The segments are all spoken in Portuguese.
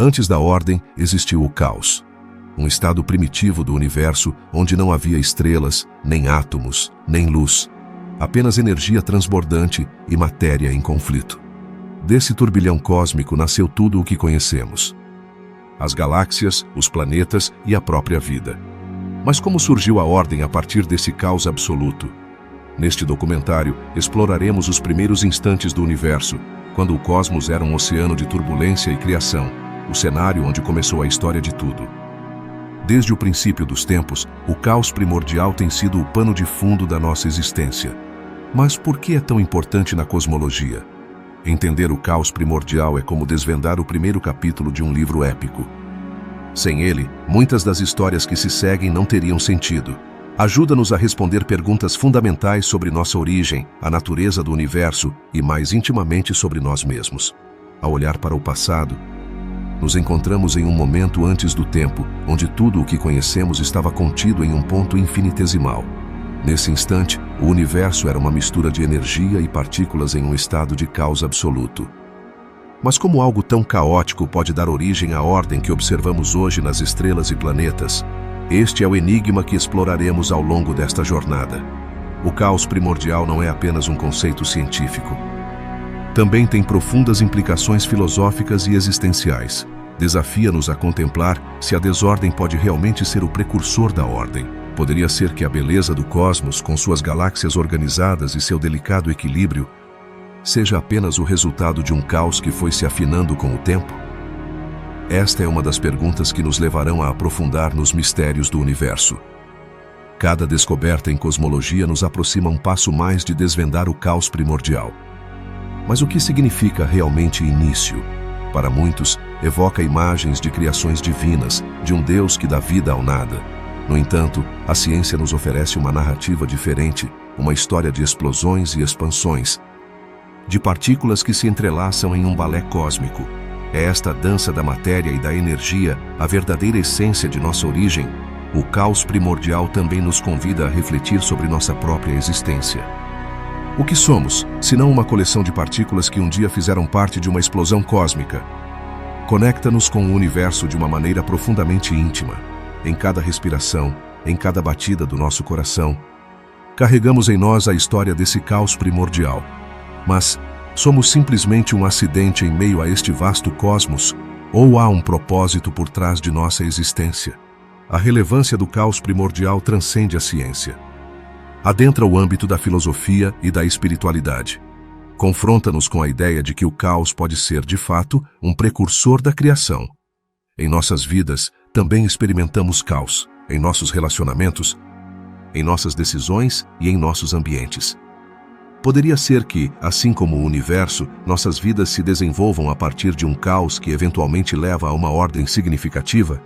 Antes da ordem, existiu o caos. Um estado primitivo do universo onde não havia estrelas, nem átomos, nem luz. Apenas energia transbordante e matéria em conflito. Desse turbilhão cósmico nasceu tudo o que conhecemos. As galáxias, os planetas e a própria vida. Mas como surgiu a ordem a partir desse caos absoluto? Neste documentário, exploraremos os primeiros instantes do universo, quando o cosmos era um oceano de turbulência e criação, o cenário onde começou a história de tudo. Desde o princípio dos tempos, o caos primordial tem sido o pano de fundo da nossa existência. Mas por que é tão importante na cosmologia? Entender o caos primordial é como desvendar o primeiro capítulo de um livro épico. Sem ele, muitas das histórias que se seguem não teriam sentido. Ajuda-nos a responder perguntas fundamentais sobre nossa origem, a natureza do universo e, mais intimamente, sobre nós mesmos. Ao olhar para o passado, nos encontramos em um momento antes do tempo, onde tudo o que conhecemos estava contido em um ponto infinitesimal. Nesse instante, o universo era uma mistura de energia e partículas em um estado de caos absoluto. Mas como algo tão caótico pode dar origem à ordem que observamos hoje nas estrelas e planetas? Este é o enigma que exploraremos ao longo desta jornada. O caos primordial não é apenas um conceito científico. Também tem profundas implicações filosóficas e existenciais. Desafia-nos a contemplar se a desordem pode realmente ser o precursor da ordem. Poderia ser que a beleza do cosmos, com suas galáxias organizadas e seu delicado equilíbrio, seja apenas o resultado de um caos que foi se afinando com o tempo? Esta é uma das perguntas que nos levarão a aprofundar nos mistérios do universo. Cada descoberta em cosmologia nos aproxima um passo mais de desvendar o caos primordial. Mas o que significa realmente início? Para muitos, evoca imagens de criações divinas, de um Deus que dá vida ao nada. No entanto, a ciência nos oferece uma narrativa diferente, uma história de explosões e expansões, de partículas que se entrelaçam em um balé cósmico. É esta dança da matéria e da energia, a verdadeira essência de nossa origem. O caos primordial também nos convida a refletir sobre nossa própria existência. O que somos, senão uma coleção de partículas que um dia fizeram parte de uma explosão cósmica? Conecta-nos com o universo de uma maneira profundamente íntima. Em cada respiração, em cada batida do nosso coração, carregamos em nós a história desse caos primordial. Mas somos simplesmente um acidente em meio a este vasto cosmos, ou há um propósito por trás de nossa existência? A relevância do caos primordial transcende a ciência. Adentra o âmbito da filosofia e da espiritualidade. Confronta-nos com a ideia de que o caos pode ser, de fato, um precursor da criação. Em nossas vidas, também experimentamos caos, em nossos relacionamentos, em nossas decisões e em nossos ambientes. Poderia ser que, assim como o universo, nossas vidas se desenvolvam a partir de um caos que eventualmente leva a uma ordem significativa?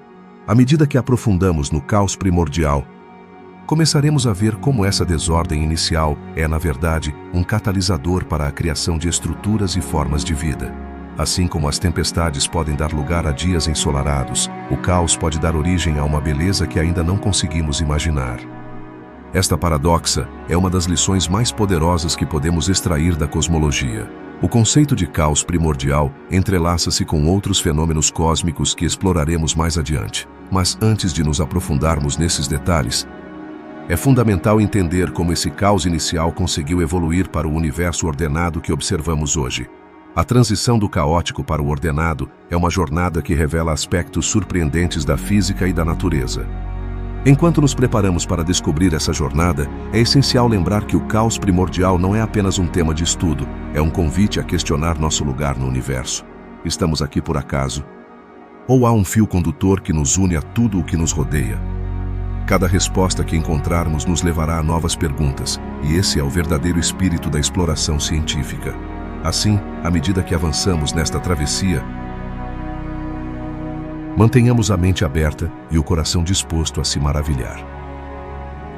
À medida que aprofundamos no caos primordial, começaremos a ver como essa desordem inicial é, na verdade, um catalisador para a criação de estruturas e formas de vida. Assim como as tempestades podem dar lugar a dias ensolarados, o caos pode dar origem a uma beleza que ainda não conseguimos imaginar. Esta paradoxa é uma das lições mais poderosas que podemos extrair da cosmologia. O conceito de caos primordial entrelaça-se com outros fenômenos cósmicos que exploraremos mais adiante. Mas antes de nos aprofundarmos nesses detalhes, é fundamental entender como esse caos inicial conseguiu evoluir para o universo ordenado que observamos hoje. A transição do caótico para o ordenado é uma jornada que revela aspectos surpreendentes da física e da natureza. Enquanto nos preparamos para descobrir essa jornada, é essencial lembrar que o caos primordial não é apenas um tema de estudo, é um convite a questionar nosso lugar no universo. Estamos aqui por acaso? Ou há um fio condutor que nos une a tudo o que nos rodeia? Cada resposta que encontrarmos nos levará a novas perguntas, e esse é o verdadeiro espírito da exploração científica. Assim, à medida que avançamos nesta travessia, mantenhamos a mente aberta e o coração disposto a se maravilhar.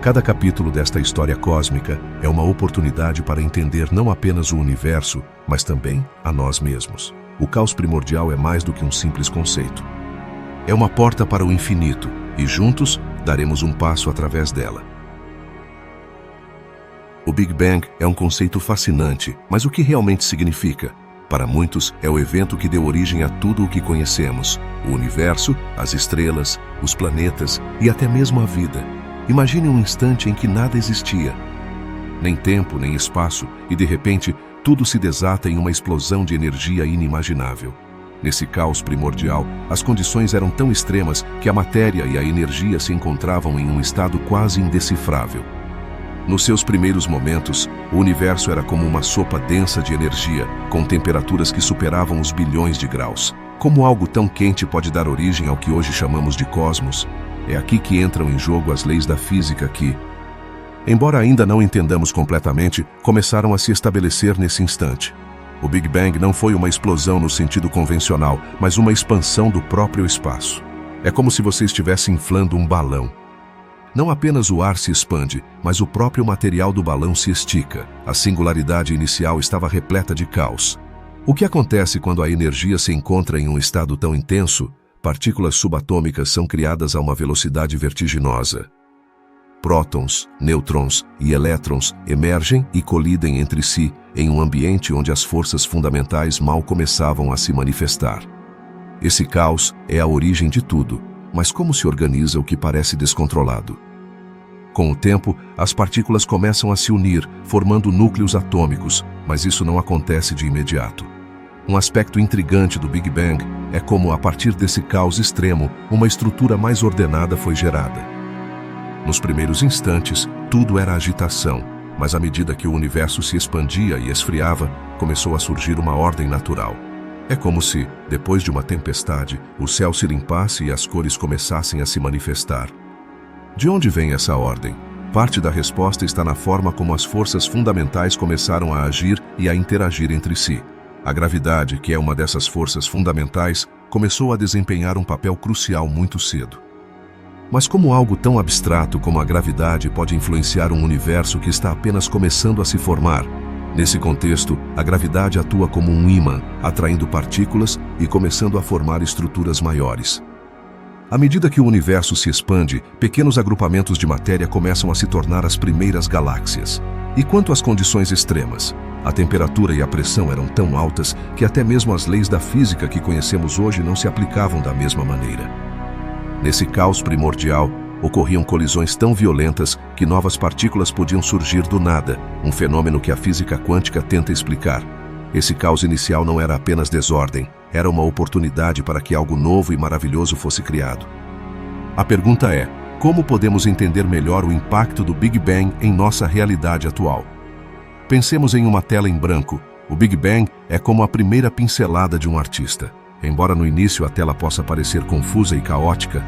Cada capítulo desta história cósmica é uma oportunidade para entender não apenas o universo, mas também a nós mesmos. O caos primordial é mais do que um simples conceito. É uma porta para o infinito, e juntos daremos um passo através dela. O Big Bang é um conceito fascinante, mas o que realmente significa? Para muitos, é o evento que deu origem a tudo o que conhecemos: o universo, as estrelas, os planetas e até mesmo a vida. Imagine um instante em que nada existia. Nem tempo, nem espaço, e de repente, tudo se desata em uma explosão de energia inimaginável. Nesse caos primordial, as condições eram tão extremas que a matéria e a energia se encontravam em um estado quase indecifrável. Nos seus primeiros momentos, o universo era como uma sopa densa de energia, com temperaturas que superavam os bilhões de graus. Como algo tão quente pode dar origem ao que hoje chamamos de cosmos? É aqui que entram em jogo as leis da física que, embora ainda não entendamos completamente, começaram a se estabelecer nesse instante. O Big Bang não foi uma explosão no sentido convencional, mas uma expansão do próprio espaço. É como se você estivesse inflando um balão. Não apenas o ar se expande, mas o próprio material do balão se estica. A singularidade inicial estava repleta de caos. O que acontece quando a energia se encontra em um estado tão intenso? Partículas subatômicas são criadas a uma velocidade vertiginosa. Prótons, nêutrons e elétrons emergem e colidem entre si em um ambiente onde as forças fundamentais mal começavam a se manifestar. Esse caos é a origem de tudo, mas como se organiza o que parece descontrolado? Com o tempo, as partículas começam a se unir, formando núcleos atômicos, mas isso não acontece de imediato. Um aspecto intrigante do Big Bang é como, a partir desse caos extremo, uma estrutura mais ordenada foi gerada. Nos primeiros instantes, tudo era agitação, mas à medida que o universo se expandia e esfriava, começou a surgir uma ordem natural. É como se, depois de uma tempestade, o céu se limpasse e as cores começassem a se manifestar. De onde vem essa ordem? Parte da resposta está na forma como as forças fundamentais começaram a agir e a interagir entre si. A gravidade, que é uma dessas forças fundamentais, começou a desempenhar um papel crucial muito cedo. Mas como algo tão abstrato como a gravidade pode influenciar um universo que está apenas começando a se formar? Nesse contexto, a gravidade atua como um ímã, atraindo partículas e começando a formar estruturas maiores. À medida que o universo se expande, pequenos agrupamentos de matéria começam a se tornar as primeiras galáxias. E quanto às condições extremas? A temperatura e a pressão eram tão altas que até mesmo as leis da física que conhecemos hoje não se aplicavam da mesma maneira. Nesse caos primordial, ocorriam colisões tão violentas que novas partículas podiam surgir do nada, um fenômeno que a física quântica tenta explicar. Esse caos inicial não era apenas desordem, era uma oportunidade para que algo novo e maravilhoso fosse criado. A pergunta é: como podemos entender melhor o impacto do Big Bang em nossa realidade atual? Pensemos em uma tela em branco. O Big Bang é como a primeira pincelada de um artista. Embora no início a tela possa parecer confusa e caótica,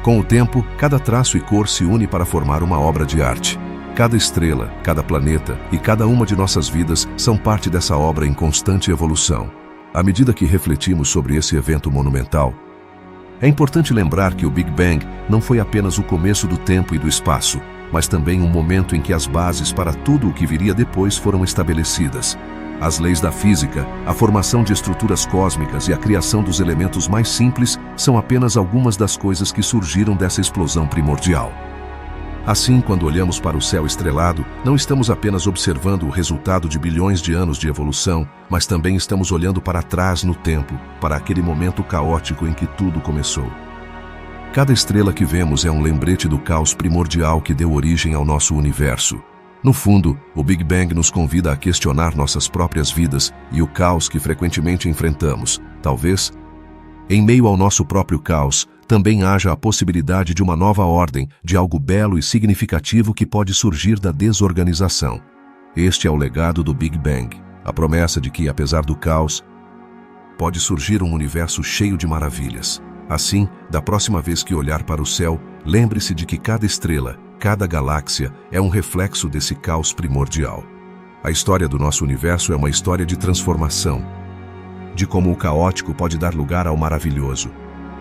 com o tempo, cada traço e cor se une para formar uma obra de arte. Cada estrela, cada planeta e cada uma de nossas vidas são parte dessa obra em constante evolução. À medida que refletimos sobre esse evento monumental, é importante lembrar que o Big Bang não foi apenas o começo do tempo e do espaço, mas também um momento em que as bases para tudo o que viria depois foram estabelecidas. As leis da física, a formação de estruturas cósmicas e a criação dos elementos mais simples são apenas algumas das coisas que surgiram dessa explosão primordial. Assim, quando olhamos para o céu estrelado, não estamos apenas observando o resultado de bilhões de anos de evolução, mas também estamos olhando para trás no tempo, para aquele momento caótico em que tudo começou. Cada estrela que vemos é um lembrete do caos primordial que deu origem ao nosso universo. No fundo, o Big Bang nos convida a questionar nossas próprias vidas e o caos que frequentemente enfrentamos. Talvez, em meio ao nosso próprio caos, também haja a possibilidade de uma nova ordem, de algo belo e significativo que pode surgir da desorganização. Este é o legado do Big Bang, a promessa de que, apesar do caos, pode surgir um universo cheio de maravilhas. Assim, da próxima vez que olhar para o céu, lembre-se de que cada estrela, cada galáxia é um reflexo desse caos primordial. A história do nosso universo é uma história de transformação, de como o caótico pode dar lugar ao maravilhoso.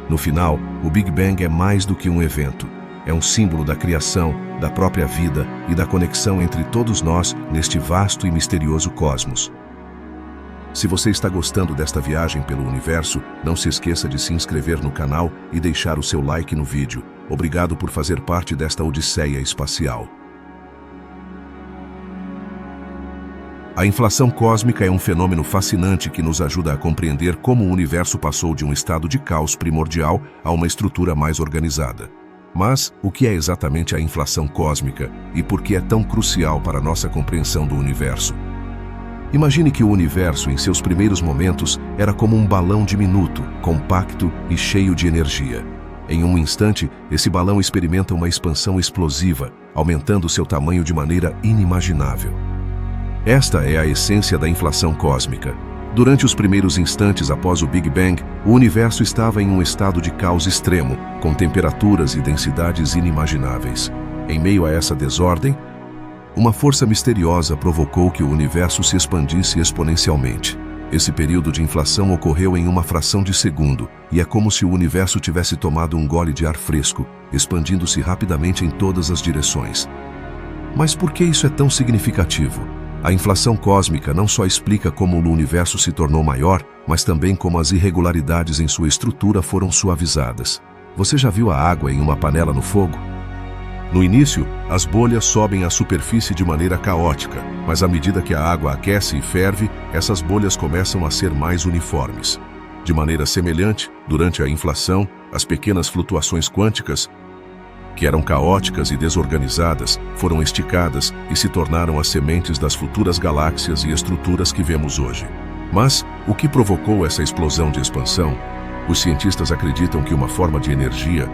No final, o Big Bang é mais do que um evento. É um símbolo da criação, da própria vida e da conexão entre todos nós neste vasto e misterioso cosmos. Se você está gostando desta viagem pelo universo, não se esqueça de se inscrever no canal e deixar o seu like no vídeo. Obrigado por fazer parte desta odisseia espacial. A inflação cósmica é um fenômeno fascinante que nos ajuda a compreender como o universo passou de um estado de caos primordial a uma estrutura mais organizada. Mas o que é exatamente a inflação cósmica e por que é tão crucial para a nossa compreensão do universo? Imagine que o universo, em seus primeiros momentos, era como um balão diminuto, compacto e cheio de energia. Em um instante, esse balão experimenta uma expansão explosiva, aumentando seu tamanho de maneira inimaginável. Esta é a essência da inflação cósmica. Durante os primeiros instantes após o Big Bang, o universo estava em um estado de caos extremo, com temperaturas e densidades inimagináveis. Em meio a essa desordem, uma força misteriosa provocou que o universo se expandisse exponencialmente. Esse período de inflação ocorreu em uma fração de segundo, e é como se o universo tivesse tomado um gole de ar fresco, expandindo-se rapidamente em todas as direções. Mas por que isso é tão significativo? A inflação cósmica não só explica como o universo se tornou maior, mas também como as irregularidades em sua estrutura foram suavizadas. Você já viu a água em uma panela no fogo? No início, as bolhas sobem à superfície de maneira caótica, mas à medida que a água aquece e ferve, essas bolhas começam a ser mais uniformes. De maneira semelhante, durante a inflação, as pequenas flutuações quânticas, que eram caóticas e desorganizadas, foram esticadas e se tornaram as sementes das futuras galáxias e estruturas que vemos hoje. Mas, o que provocou essa explosão de expansão? Os cientistas acreditam que uma forma de energia,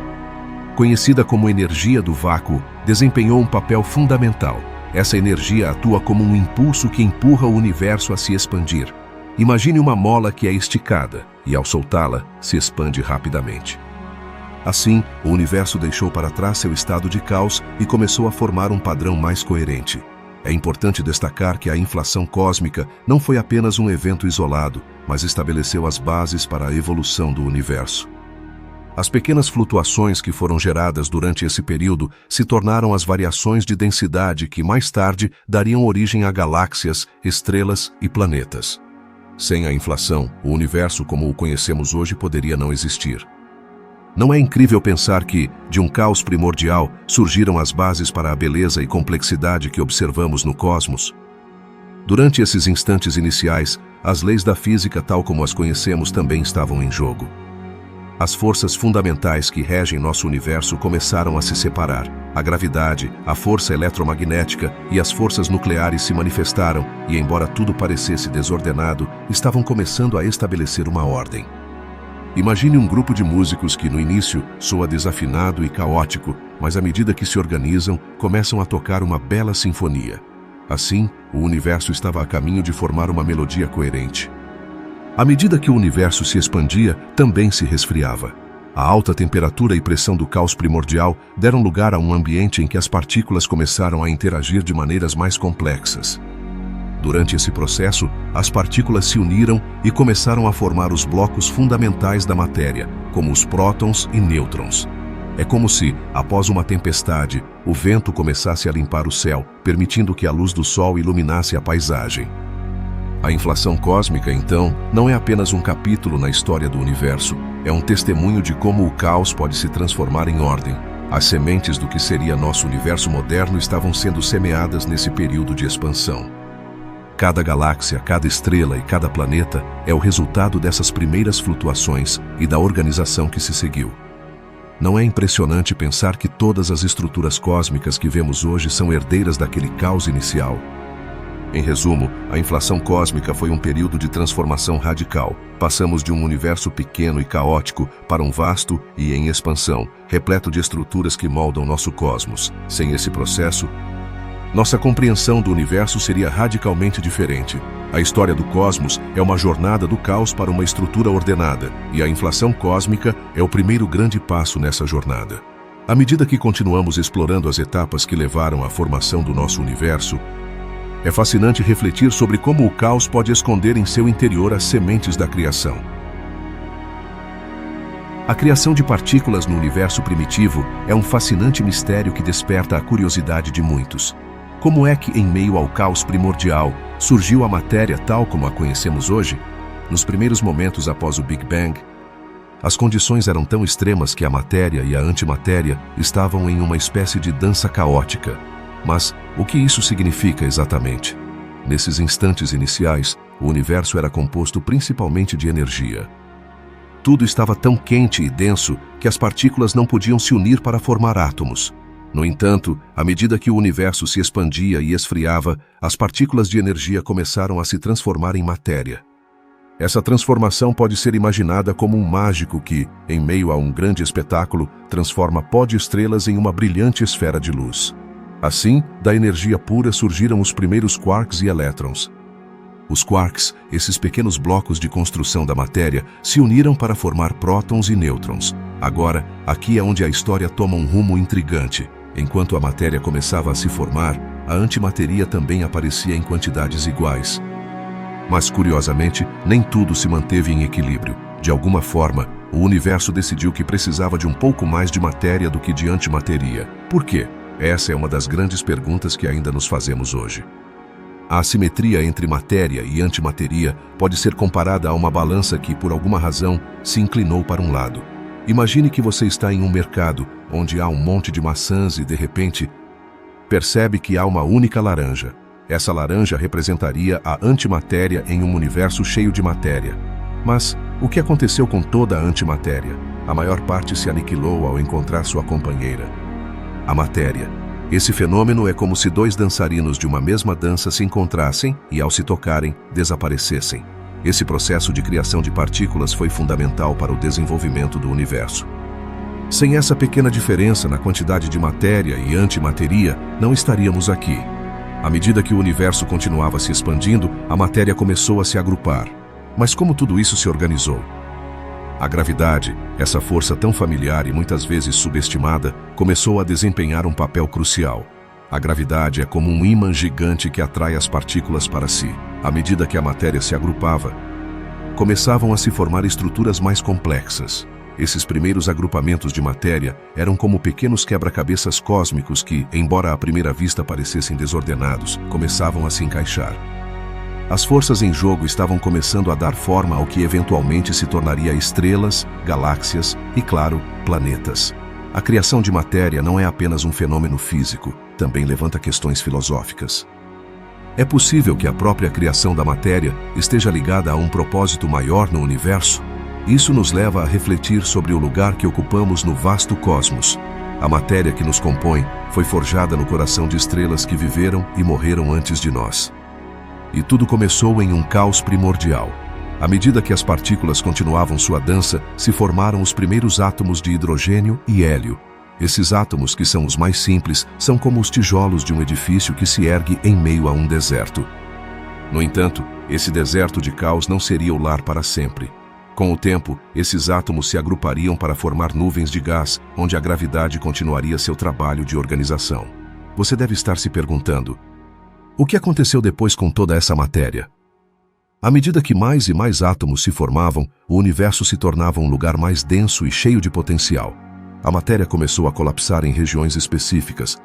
conhecida como energia do vácuo, desempenhou um papel fundamental. Essa energia atua como um impulso que empurra o universo a se expandir. Imagine uma mola que é esticada e, ao soltá-la, se expande rapidamente. Assim, o universo deixou para trás seu estado de caos e começou a formar um padrão mais coerente. É importante destacar que a inflação cósmica não foi apenas um evento isolado, mas estabeleceu as bases para a evolução do universo. As pequenas flutuações que foram geradas durante esse período se tornaram as variações de densidade que mais tarde dariam origem a galáxias, estrelas e planetas. Sem a inflação, o universo como o conhecemos hoje poderia não existir. Não é incrível pensar que, de um caos primordial, surgiram as bases para a beleza e complexidade que observamos no cosmos? Durante esses instantes iniciais, as leis da física tal como as conhecemos também estavam em jogo. As forças fundamentais que regem nosso universo começaram a se separar. A gravidade, a força eletromagnética e as forças nucleares se manifestaram e, embora tudo parecesse desordenado, estavam começando a estabelecer uma ordem. Imagine um grupo de músicos que, no início, soa desafinado e caótico, mas à medida que se organizam, começam a tocar uma bela sinfonia. Assim, o universo estava a caminho de formar uma melodia coerente. À medida que o universo se expandia, também se resfriava. A alta temperatura e pressão do caos primordial deram lugar a um ambiente em que as partículas começaram a interagir de maneiras mais complexas. Durante esse processo, as partículas se uniram e começaram a formar os blocos fundamentais da matéria, como os prótons e nêutrons. É como se, após uma tempestade, o vento começasse a limpar o céu, permitindo que a luz do sol iluminasse a paisagem. A inflação cósmica, então, não é apenas um capítulo na história do universo, é um testemunho de como o caos pode se transformar em ordem. As sementes do que seria nosso universo moderno estavam sendo semeadas nesse período de expansão. Cada galáxia, cada estrela e cada planeta é o resultado dessas primeiras flutuações e da organização que se seguiu. Não é impressionante pensar que todas as estruturas cósmicas que vemos hoje são herdeiras daquele caos inicial? Em resumo, a inflação cósmica foi um período de transformação radical. Passamos de um universo pequeno e caótico para um vasto e em expansão, repleto de estruturas que moldam nosso cosmos. Sem esse processo, nossa compreensão do universo seria radicalmente diferente. A história do cosmos é uma jornada do caos para uma estrutura ordenada, e a inflação cósmica é o primeiro grande passo nessa jornada. À medida que continuamos explorando as etapas que levaram à formação do nosso universo, é fascinante refletir sobre como o caos pode esconder em seu interior as sementes da criação. A criação de partículas no universo primitivo é um fascinante mistério que desperta a curiosidade de muitos. Como é que, em meio ao caos primordial, surgiu a matéria tal como a conhecemos hoje? Nos primeiros momentos após o Big Bang, as condições eram tão extremas que a matéria e a antimatéria estavam em uma espécie de dança caótica. Mas o que isso significa exatamente? Nesses instantes iniciais, o universo era composto principalmente de energia. Tudo estava tão quente e denso que as partículas não podiam se unir para formar átomos. No entanto, à medida que o universo se expandia e esfriava, as partículas de energia começaram a se transformar em matéria. Essa transformação pode ser imaginada como um mágico que, em meio a um grande espetáculo, transforma pó de estrelas em uma brilhante esfera de luz. Assim, da energia pura surgiram os primeiros quarks e elétrons. Os quarks, esses pequenos blocos de construção da matéria, se uniram para formar prótons e nêutrons. Agora, aqui é onde a história toma um rumo intrigante. Enquanto a matéria começava a se formar, a antimateria também aparecia em quantidades iguais. Mas, curiosamente, nem tudo se manteve em equilíbrio. De alguma forma, o universo decidiu que precisava de um pouco mais de matéria do que de antimateria. Por quê? Essa é uma das grandes perguntas que ainda nos fazemos hoje. A assimetria entre matéria e antimateria pode ser comparada a uma balança que, por alguma razão, se inclinou para um lado. Imagine que você está em um mercado onde há um monte de maçãs e, de repente, percebe que há uma única laranja. Essa laranja representaria a antimatéria em um universo cheio de matéria. Mas o que aconteceu com toda a antimatéria? A maior parte se aniquilou ao encontrar sua companheira, a matéria. Esse fenômeno é como se dois dançarinos de uma mesma dança se encontrassem e, ao se tocarem, desaparecessem. Esse processo de criação de partículas foi fundamental para o desenvolvimento do universo. Sem essa pequena diferença na quantidade de matéria e antimateria, não estaríamos aqui. À medida que o universo continuava se expandindo, a matéria começou a se agrupar. Mas como tudo isso se organizou? A gravidade, essa força tão familiar e muitas vezes subestimada, começou a desempenhar um papel crucial. A gravidade é como um ímã gigante que atrai as partículas para si. À medida que a matéria se agrupava, começavam a se formar estruturas mais complexas. Esses primeiros agrupamentos de matéria eram como pequenos quebra-cabeças cósmicos que, embora à primeira vista parecessem desordenados, começavam a se encaixar. As forças em jogo estavam começando a dar forma ao que eventualmente se tornaria estrelas, galáxias e, claro, planetas. A criação de matéria não é apenas um fenômeno físico, também levanta questões filosóficas. É possível que a própria criação da matéria esteja ligada a um propósito maior no universo? Isso nos leva a refletir sobre o lugar que ocupamos no vasto cosmos. A matéria que nos compõe foi forjada no coração de estrelas que viveram e morreram antes de nós. E tudo começou em um caos primordial. À medida que as partículas continuavam sua dança, se formaram os primeiros átomos de hidrogênio e hélio. Esses átomos, que são os mais simples, são como os tijolos de um edifício que se ergue em meio a um deserto. No entanto, esse deserto de caos não seria o lar para sempre. Com o tempo, esses átomos se agrupariam para formar nuvens de gás, onde a gravidade continuaria seu trabalho de organização. Você deve estar se perguntando: o que aconteceu depois com toda essa matéria? À medida que mais e mais átomos se formavam, o universo se tornava um lugar mais denso e cheio de potencial. A matéria começou a colapsar em regiões específicas,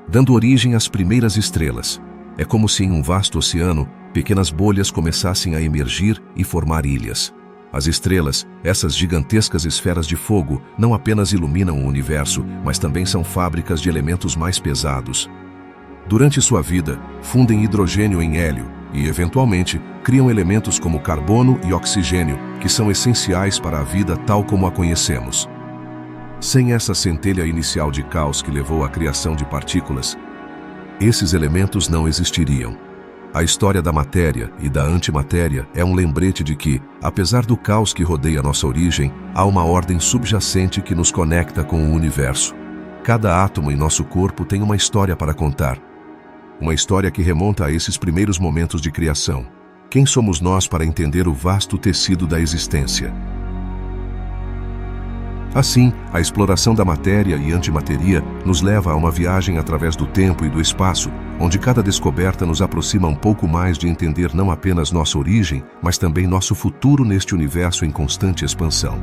dando origem às primeiras estrelas. É como se em um vasto oceano, pequenas bolhas começassem a emergir e formar ilhas. As estrelas, essas gigantescas esferas de fogo, não apenas iluminam o universo, mas também são fábricas de elementos mais pesados. Durante sua vida, fundem hidrogênio em hélio e, eventualmente, criam elementos como carbono e oxigênio, que são essenciais para a vida tal como a conhecemos. Sem essa centelha inicial de caos que levou à criação de partículas, esses elementos não existiriam. A história da matéria e da antimatéria é um lembrete de que, apesar do caos que rodeia nossa origem, há uma ordem subjacente que nos conecta com o universo. Cada átomo em nosso corpo tem uma história para contar. Uma história que remonta a esses primeiros momentos de criação. Quem somos nós para entender o vasto tecido da existência? Assim, a exploração da matéria e antimateria nos leva a uma viagem através do tempo e do espaço, onde cada descoberta nos aproxima um pouco mais de entender não apenas nossa origem, mas também nosso futuro neste universo em constante expansão.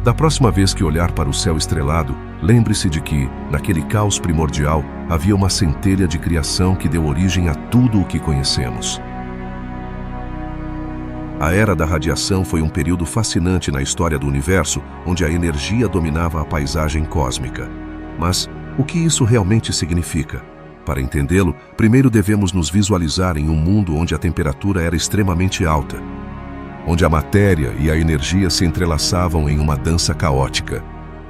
Da próxima vez que olhar para o céu estrelado, lembre-se de que, naquele caos primordial, havia uma centelha de criação que deu origem a tudo o que conhecemos. A Era da Radiação foi um período fascinante na história do universo, onde a energia dominava a paisagem cósmica. Mas o que isso realmente significa? para entendê-lo, primeiro devemos nos visualizar em um mundo onde a temperatura era extremamente alta, onde a matéria e a energia se entrelaçavam em uma dança caótica.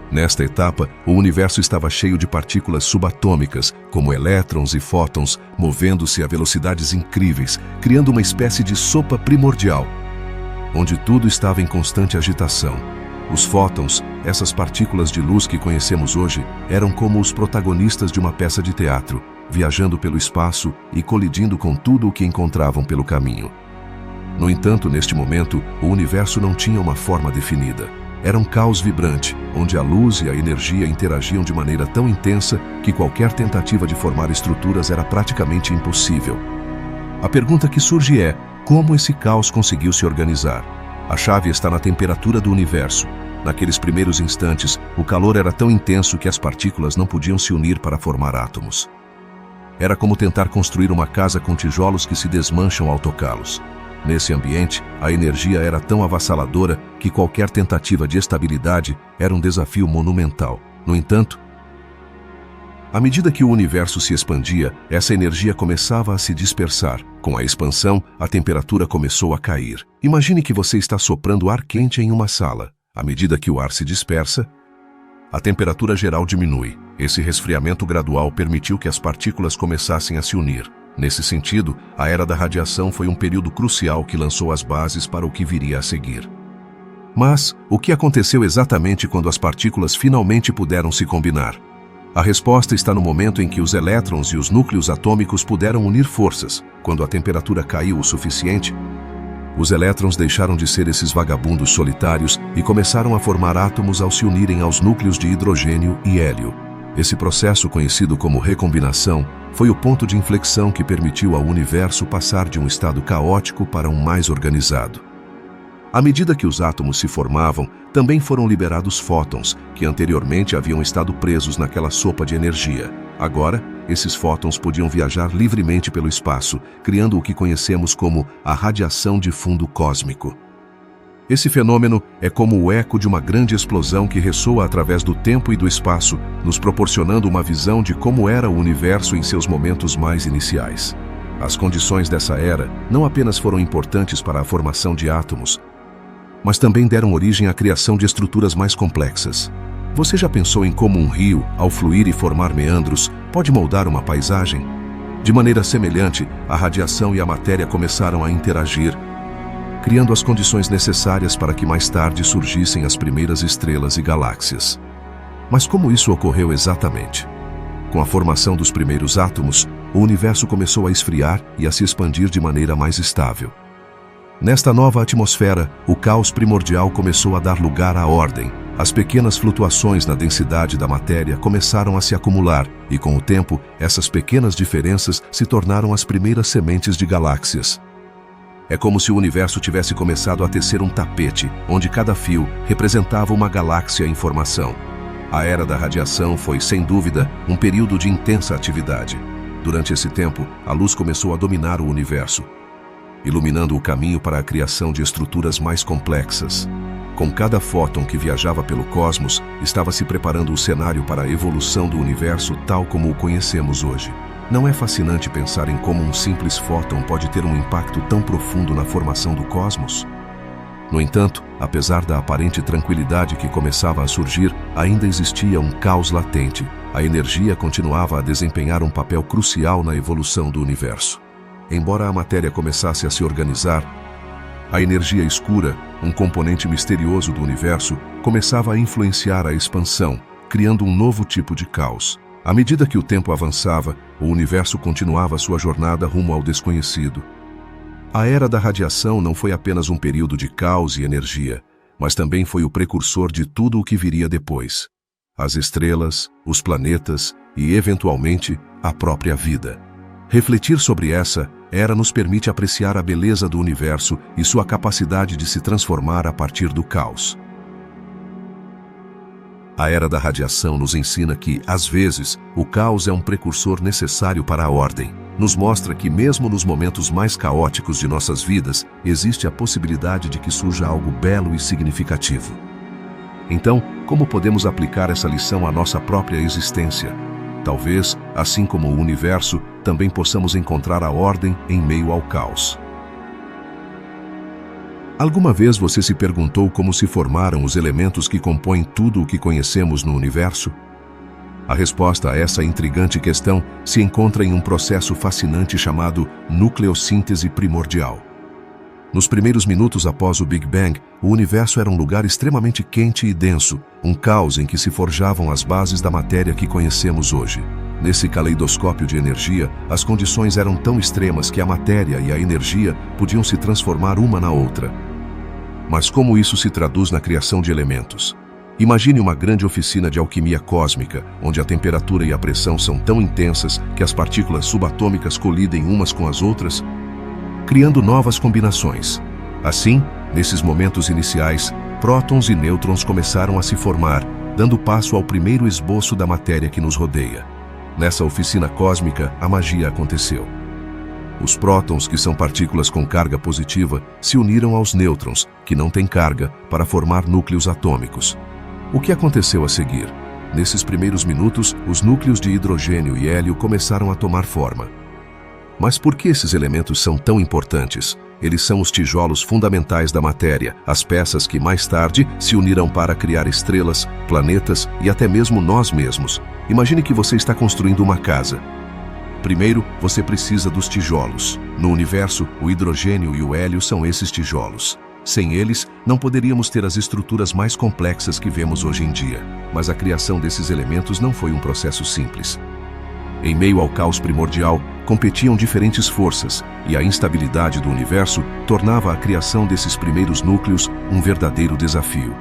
Nesta etapa, o universo estava cheio de partículas subatômicas, como elétrons e fótons, movendo-se a velocidades incríveis, criando uma espécie de sopa primordial, onde tudo estava em constante agitação. Os fótons, essas partículas de luz que conhecemos hoje, eram como os protagonistas de uma peça de teatro, viajando pelo espaço e colidindo com tudo o que encontravam pelo caminho. No entanto, neste momento, o universo não tinha uma forma definida. Era um caos vibrante, onde a luz e a energia interagiam de maneira tão intensa que qualquer tentativa de formar estruturas era praticamente impossível. A pergunta que surge é: como esse caos conseguiu se organizar? A chave está na temperatura do universo. Naqueles primeiros instantes, o calor era tão intenso que as partículas não podiam se unir para formar átomos. Era como tentar construir uma casa com tijolos que se desmancham ao tocá-los. Nesse ambiente, a energia era tão avassaladora que qualquer tentativa de estabilidade era um desafio monumental. No entanto, à medida que o universo se expandia, essa energia começava a se dispersar. Com a expansão, a temperatura começou a cair. Imagine que você está soprando ar quente em uma sala. À medida que o ar se dispersa, a temperatura geral diminui. Esse resfriamento gradual permitiu que as partículas começassem a se unir. Nesse sentido, a Era da Radiação foi um período crucial que lançou as bases para o que viria a seguir. Mas, o que aconteceu exatamente quando as partículas finalmente puderam se combinar? A resposta está no momento em que os elétrons e os núcleos atômicos puderam unir forças. Quando a temperatura caiu o suficiente, os elétrons deixaram de ser esses vagabundos solitários e começaram a formar átomos ao se unirem aos núcleos de hidrogênio e hélio. Esse processo, conhecido como recombinação, foi o ponto de inflexão que permitiu ao universo passar de um estado caótico para um mais organizado. À medida que os átomos se formavam, também foram liberados fótons, que anteriormente haviam estado presos naquela sopa de energia. Agora, esses fótons podiam viajar livremente pelo espaço, criando o que conhecemos como a radiação de fundo cósmico. Esse fenômeno é como o eco de uma grande explosão que ressoa através do tempo e do espaço, nos proporcionando uma visão de como era o universo em seus momentos mais iniciais. As condições dessa era não apenas foram importantes para a formação de átomos, mas também deram origem à criação de estruturas mais complexas. Você já pensou em como um rio, ao fluir e formar meandros, pode moldar uma paisagem? De maneira semelhante, a radiação e a matéria começaram a interagir, criando as condições necessárias para que mais tarde surgissem as primeiras estrelas e galáxias. Mas como isso ocorreu exatamente? Com a formação dos primeiros átomos, o universo começou a esfriar e a se expandir de maneira mais estável. Nesta nova atmosfera, o caos primordial começou a dar lugar à ordem. As pequenas flutuações na densidade da matéria começaram a se acumular, e com o tempo, essas pequenas diferenças se tornaram as primeiras sementes de galáxias. É como se o universo tivesse começado a tecer um tapete, onde cada fio representava uma galáxia em formação. A Era da Radiação foi, sem dúvida, um período de intensa atividade. Durante esse tempo, a luz começou a dominar o universo, iluminando o caminho para a criação de estruturas mais complexas. Com cada fóton que viajava pelo cosmos, estava se preparando o cenário para a evolução do universo tal como o conhecemos hoje. Não é fascinante pensar em como um simples fóton pode ter um impacto tão profundo na formação do cosmos? No entanto, apesar da aparente tranquilidade que começava a surgir, ainda existia um caos latente. A energia continuava a desempenhar um papel crucial na evolução do universo. Embora a matéria começasse a se organizar, a energia escura, um componente misterioso do universo, começava a influenciar a expansão, criando um novo tipo de caos. À medida que o tempo avançava, o universo continuava sua jornada rumo ao desconhecido. A Era da Radiação não foi apenas um período de caos e energia, mas também foi o precursor de tudo o que viria depois. As estrelas, os planetas e, eventualmente, a própria vida. Refletir sobre essa era nos permite apreciar a beleza do universo e sua capacidade de se transformar a partir do caos. A Era da Radiação nos ensina que, às vezes, o caos é um precursor necessário para a ordem. Nos mostra que, mesmo nos momentos mais caóticos de nossas vidas, existe a possibilidade de que surja algo belo e significativo. Então, como podemos aplicar essa lição à nossa própria existência? Talvez, assim como o universo, também possamos encontrar a ordem em meio ao caos. Alguma vez você se perguntou como se formaram os elementos que compõem tudo o que conhecemos no universo? A resposta a essa intrigante questão se encontra em um processo fascinante chamado nucleossíntese primordial. Nos primeiros minutos após o Big Bang, o universo era um lugar extremamente quente e denso, um caos em que se forjavam as bases da matéria que conhecemos hoje. Nesse caleidoscópio de energia, as condições eram tão extremas que a matéria e a energia podiam se transformar uma na outra. Mas como isso se traduz na criação de elementos? Imagine uma grande oficina de alquimia cósmica, onde a temperatura e a pressão são tão intensas que as partículas subatômicas colidem umas com as outras, criando novas combinações. Assim, nesses momentos iniciais, prótons e nêutrons começaram a se formar, dando passo ao primeiro esboço da matéria que nos rodeia. Nessa oficina cósmica, a magia aconteceu. Os prótons, que são partículas com carga positiva, se uniram aos nêutrons, que não têm carga, para formar núcleos atômicos. O que aconteceu a seguir? Nesses primeiros minutos, os núcleos de hidrogênio e hélio começaram a tomar forma. Mas por que esses elementos são tão importantes? Eles são os tijolos fundamentais da matéria, as peças que mais tarde se unirão para criar estrelas, planetas e até mesmo nós mesmos. Imagine que você está construindo uma casa. Primeiro, você precisa dos tijolos. No universo, o hidrogênio e o hélio são esses tijolos. Sem eles, não poderíamos ter as estruturas mais complexas que vemos hoje em dia. Mas a criação desses elementos não foi um processo simples. Em meio ao caos primordial, competiam diferentes forças, e a instabilidade do universo tornava a criação desses primeiros núcleos um verdadeiro desafio.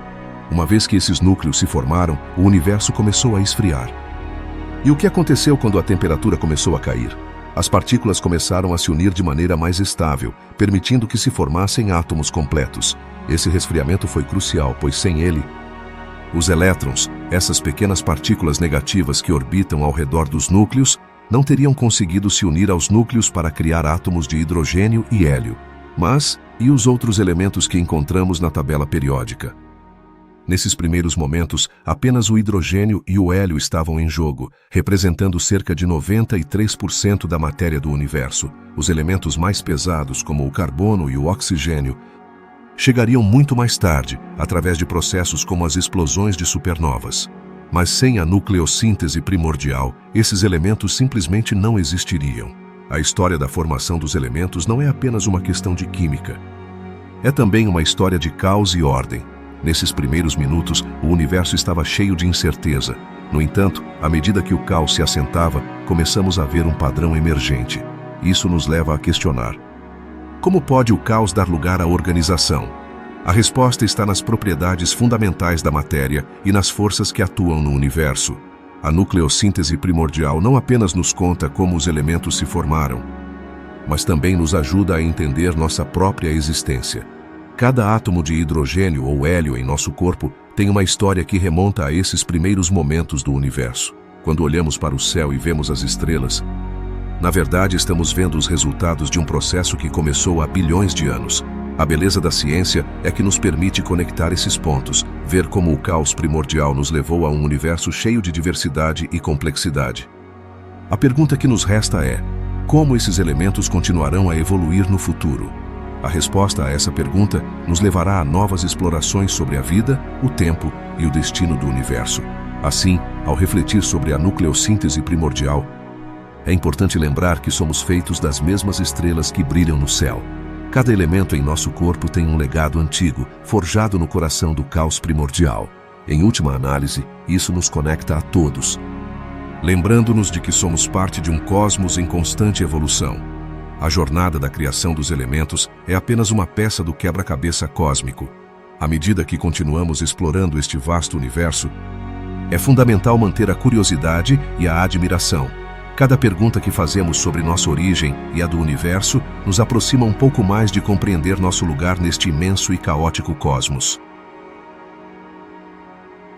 Uma vez que esses núcleos se formaram, o universo começou a esfriar. E o que aconteceu quando a temperatura começou a cair? As partículas começaram a se unir de maneira mais estável, permitindo que se formassem átomos completos. Esse resfriamento foi crucial, pois sem ele, os elétrons, essas pequenas partículas negativas que orbitam ao redor dos núcleos, não teriam conseguido se unir aos núcleos para criar átomos de hidrogênio e hélio. Mas, e os outros elementos que encontramos na tabela periódica? Nesses primeiros momentos, apenas o hidrogênio e o hélio estavam em jogo, representando cerca de 93% da matéria do universo. Os elementos mais pesados, como o carbono e o oxigênio, chegariam muito mais tarde, através de processos como as explosões de supernovas. Mas sem a nucleossíntese primordial, esses elementos simplesmente não existiriam. A história da formação dos elementos não é apenas uma questão de química. É também uma história de caos e ordem. Nesses primeiros minutos, o universo estava cheio de incerteza. No entanto, à medida que o caos se assentava, começamos a ver um padrão emergente. Isso nos leva a questionar: como pode o caos dar lugar à organização? A resposta está nas propriedades fundamentais da matéria e nas forças que atuam no universo. A nucleossíntese primordial não apenas nos conta como os elementos se formaram, mas também nos ajuda a entender nossa própria existência. Cada átomo de hidrogênio ou hélio em nosso corpo tem uma história que remonta a esses primeiros momentos do universo. Quando olhamos para o céu e vemos as estrelas, na verdade estamos vendo os resultados de um processo que começou há bilhões de anos. A beleza da ciência é que nos permite conectar esses pontos, ver como o caos primordial nos levou a um universo cheio de diversidade e complexidade. A pergunta que nos resta é: como esses elementos continuarão a evoluir no futuro? A resposta a essa pergunta nos levará a novas explorações sobre a vida, o tempo e o destino do universo. Assim, ao refletir sobre a nucleossíntese primordial, é importante lembrar que somos feitos das mesmas estrelas que brilham no céu. Cada elemento em nosso corpo tem um legado antigo, forjado no coração do caos primordial. Em última análise, isso nos conecta a todos, lembrando-nos de que somos parte de um cosmos em constante evolução. A jornada da criação dos elementos é apenas uma peça do quebra-cabeça cósmico. À medida que continuamos explorando este vasto universo, é fundamental manter a curiosidade e a admiração. Cada pergunta que fazemos sobre nossa origem e a do universo nos aproxima um pouco mais de compreender nosso lugar neste imenso e caótico cosmos.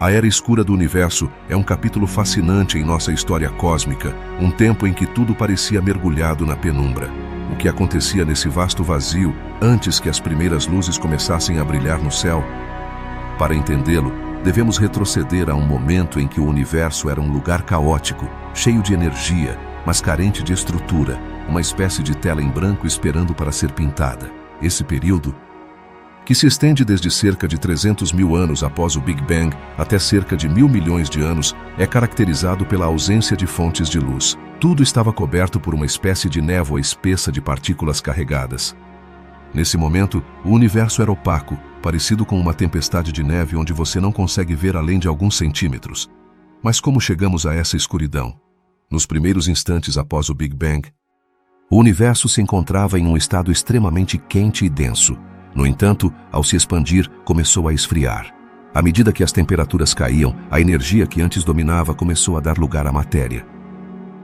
A Era Escura do Universo é um capítulo fascinante em nossa história cósmica, um tempo em que tudo parecia mergulhado na penumbra. O que acontecia nesse vasto vazio antes que as primeiras luzes começassem a brilhar no céu? Para entendê-lo, devemos retroceder a um momento em que o universo era um lugar caótico, cheio de energia, mas carente de estrutura, uma espécie de tela em branco esperando para ser pintada. Esse período, que se estende desde cerca de 300 mil anos após o Big Bang até cerca de 1.000 milhões de anos, é caracterizado pela ausência de fontes de luz. Tudo estava coberto por uma espécie de névoa espessa de partículas carregadas. Nesse momento, o universo era opaco, parecido com uma tempestade de neve onde você não consegue ver além de alguns centímetros. Mas como chegamos a essa escuridão? Nos primeiros instantes após o Big Bang, o universo se encontrava em um estado extremamente quente e denso. No entanto, ao se expandir, começou a esfriar. À medida que as temperaturas caíam, a energia que antes dominava começou a dar lugar à matéria.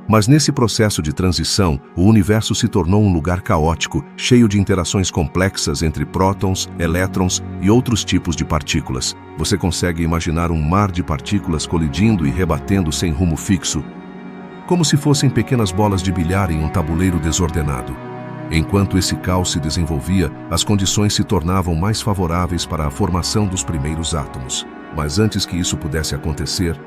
Mas nesse processo de transição, o universo se tornou um lugar caótico, cheio de interações complexas entre prótons, elétrons e outros tipos de partículas. Você consegue imaginar um mar de partículas colidindo e rebatendo sem rumo fixo, como se fossem pequenas bolas de bilhar em um tabuleiro desordenado. Enquanto esse caos se desenvolvia, as condições se tornavam mais favoráveis para a formação dos primeiros átomos. Mas antes que isso pudesse acontecer,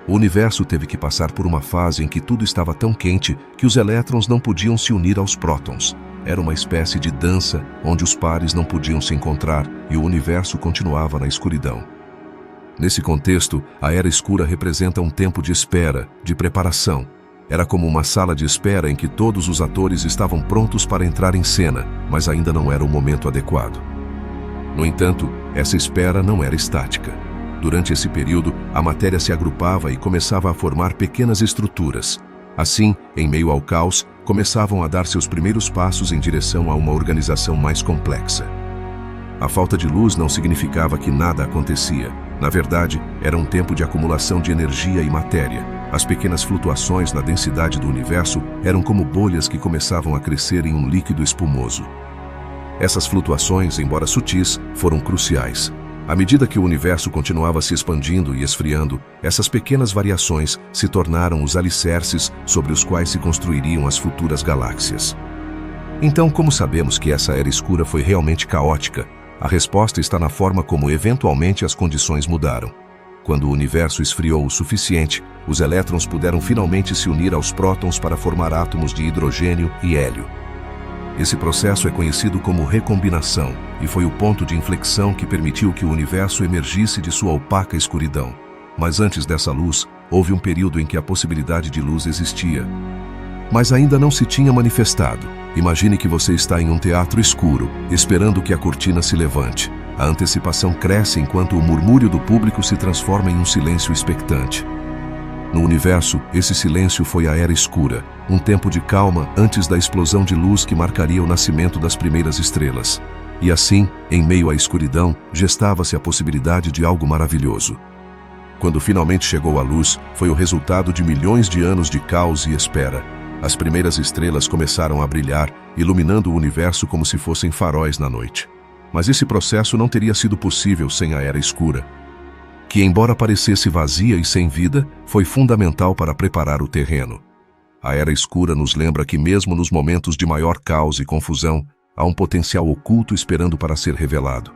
o universo teve que passar por uma fase em que tudo estava tão quente que os elétrons não podiam se unir aos prótons. Era uma espécie de dança onde os pares não podiam se encontrar e o universo continuava na escuridão. Nesse contexto, a Era Escura representa um tempo de espera, de preparação. Era como uma sala de espera em que todos os atores estavam prontos para entrar em cena, mas ainda não era o momento adequado. No entanto, essa espera não era estática. Durante esse período, a matéria se agrupava e começava a formar pequenas estruturas. Assim, em meio ao caos, começavam a dar seus primeiros passos em direção a uma organização mais complexa. A falta de luz não significava que nada acontecia. Na verdade, era um tempo de acumulação de energia e matéria. As pequenas flutuações na densidade do universo eram como bolhas que começavam a crescer em um líquido espumoso. Essas flutuações, embora sutis, foram cruciais. À medida que o universo continuava se expandindo e esfriando, essas pequenas variações se tornaram os alicerces sobre os quais se construiriam as futuras galáxias. Então, como sabemos que essa Era Escura foi realmente caótica? A resposta está na forma como eventualmente as condições mudaram. Quando o universo esfriou o suficiente, os elétrons puderam finalmente se unir aos prótons para formar átomos de hidrogênio e hélio. Esse processo é conhecido como recombinação e foi o ponto de inflexão que permitiu que o universo emergisse de sua opaca escuridão. Mas antes dessa luz, houve um período em que a possibilidade de luz existia, mas ainda não se tinha manifestado. Imagine que você está em um teatro escuro, esperando que a cortina se levante. A antecipação cresce enquanto o murmúrio do público se transforma em um silêncio expectante. No universo, esse silêncio foi a Era Escura, um tempo de calma antes da explosão de luz que marcaria o nascimento das primeiras estrelas. E assim, em meio à escuridão, gestava-se a possibilidade de algo maravilhoso. Quando finalmente chegou a luz, foi o resultado de milhões de anos de caos e espera. As primeiras estrelas começaram a brilhar, iluminando o universo como se fossem faróis na noite. Mas esse processo não teria sido possível sem a Era Escura, que, embora parecesse vazia e sem vida, foi fundamental para preparar o terreno. A Era Escura nos lembra que mesmo nos momentos de maior caos e confusão, há um potencial oculto esperando para ser revelado.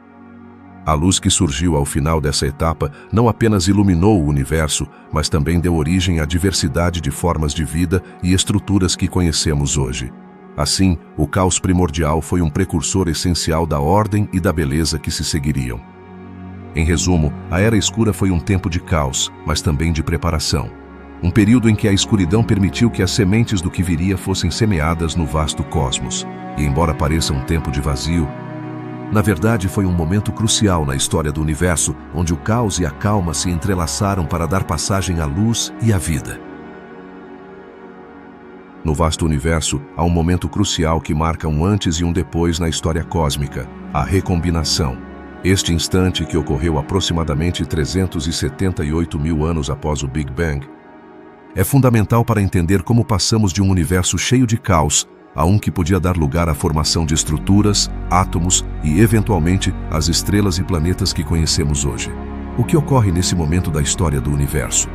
A luz que surgiu ao final dessa etapa não apenas iluminou o universo, mas também deu origem à diversidade de formas de vida e estruturas que conhecemos hoje. Assim, o caos primordial foi um precursor essencial da ordem e da beleza que se seguiriam. Em resumo, a Era Escura foi um tempo de caos, mas também de preparação. Um período em que a escuridão permitiu que as sementes do que viria fossem semeadas no vasto cosmos. E embora pareça um tempo de vazio, na verdade foi um momento crucial na história do universo, onde o caos e a calma se entrelaçaram para dar passagem à luz e à vida. No vasto universo, há um momento crucial que marca um antes e um depois na história cósmica, a recombinação. Este instante, que ocorreu aproximadamente 378 mil anos após o Big Bang, é fundamental para entender como passamos de um universo cheio de caos a um que podia dar lugar à formação de estruturas, átomos e, eventualmente, as estrelas e planetas que conhecemos hoje. O que ocorre nesse momento da história do universo?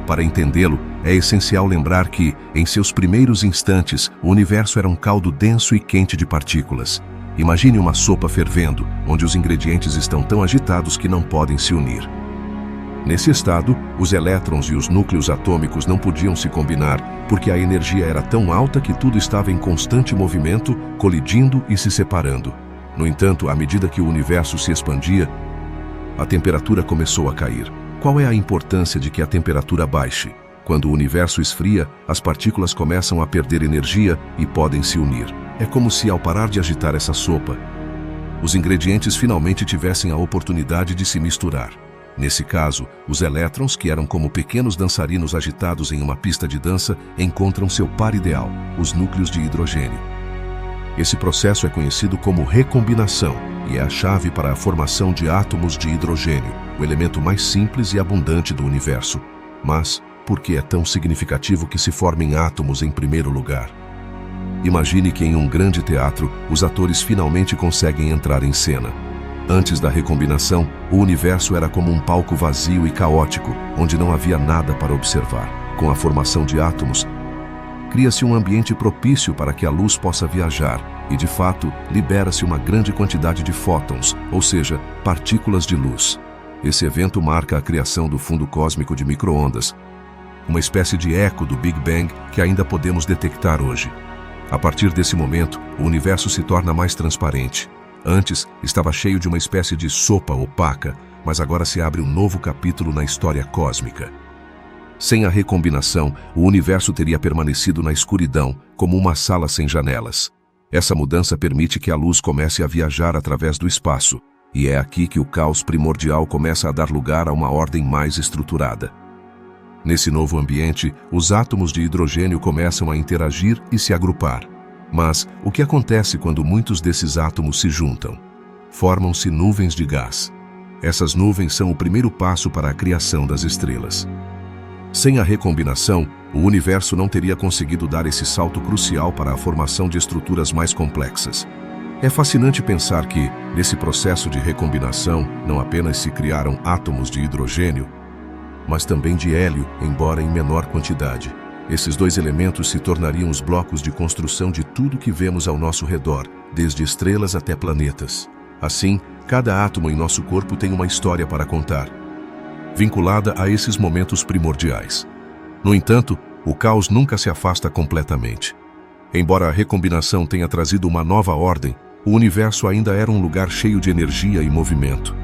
Para entendê-lo, é essencial lembrar que, em seus primeiros instantes, o universo era um caldo denso e quente de partículas. Imagine uma sopa fervendo, onde os ingredientes estão tão agitados que não podem se unir. Nesse estado, os elétrons e os núcleos atômicos não podiam se combinar, porque a energia era tão alta que tudo estava em constante movimento, colidindo e se separando. No entanto, à medida que o universo se expandia, a temperatura começou a cair. Qual é a importância de que a temperatura baixe? Quando o universo esfria, as partículas começam a perder energia e podem se unir. É como se, ao parar de agitar essa sopa, os ingredientes finalmente tivessem a oportunidade de se misturar. Nesse caso, os elétrons, que eram como pequenos dançarinos agitados em uma pista de dança, encontram seu par ideal, os núcleos de hidrogênio. Esse processo é conhecido como recombinação e é a chave para a formação de átomos de hidrogênio, o elemento mais simples e abundante do universo. Mas, por que é tão significativo que se formem átomos em primeiro lugar? Imagine que em um grande teatro, os atores finalmente conseguem entrar em cena. Antes da recombinação, o universo era como um palco vazio e caótico, onde não havia nada para observar. Com a formação de átomos, cria-se um ambiente propício para que a luz possa viajar e, de fato, libera-se uma grande quantidade de fótons, ou seja, partículas de luz. Esse evento marca a criação do fundo cósmico de micro-ondas, uma espécie de eco do Big Bang que ainda podemos detectar hoje. A partir desse momento, o universo se torna mais transparente. Antes, estava cheio de uma espécie de sopa opaca, mas agora se abre um novo capítulo na história cósmica. Sem a recombinação, o universo teria permanecido na escuridão, como uma sala sem janelas. Essa mudança permite que a luz comece a viajar através do espaço, e é aqui que o caos primordial começa a dar lugar a uma ordem mais estruturada. Nesse novo ambiente, os átomos de hidrogênio começam a interagir e se agrupar. Mas o que acontece quando muitos desses átomos se juntam? Formam-se nuvens de gás. Essas nuvens são o primeiro passo para a criação das estrelas. Sem a recombinação, o universo não teria conseguido dar esse salto crucial para a formação de estruturas mais complexas. É fascinante pensar que, nesse processo de recombinação, não apenas se criaram átomos de hidrogênio, mas também de hélio, embora em menor quantidade. Esses dois elementos se tornariam os blocos de construção de tudo que vemos ao nosso redor, desde estrelas até planetas. Assim, cada átomo em nosso corpo tem uma história para contar, vinculada a esses momentos primordiais. No entanto, o caos nunca se afasta completamente. Embora a recombinação tenha trazido uma nova ordem, o universo ainda era um lugar cheio de energia e movimento.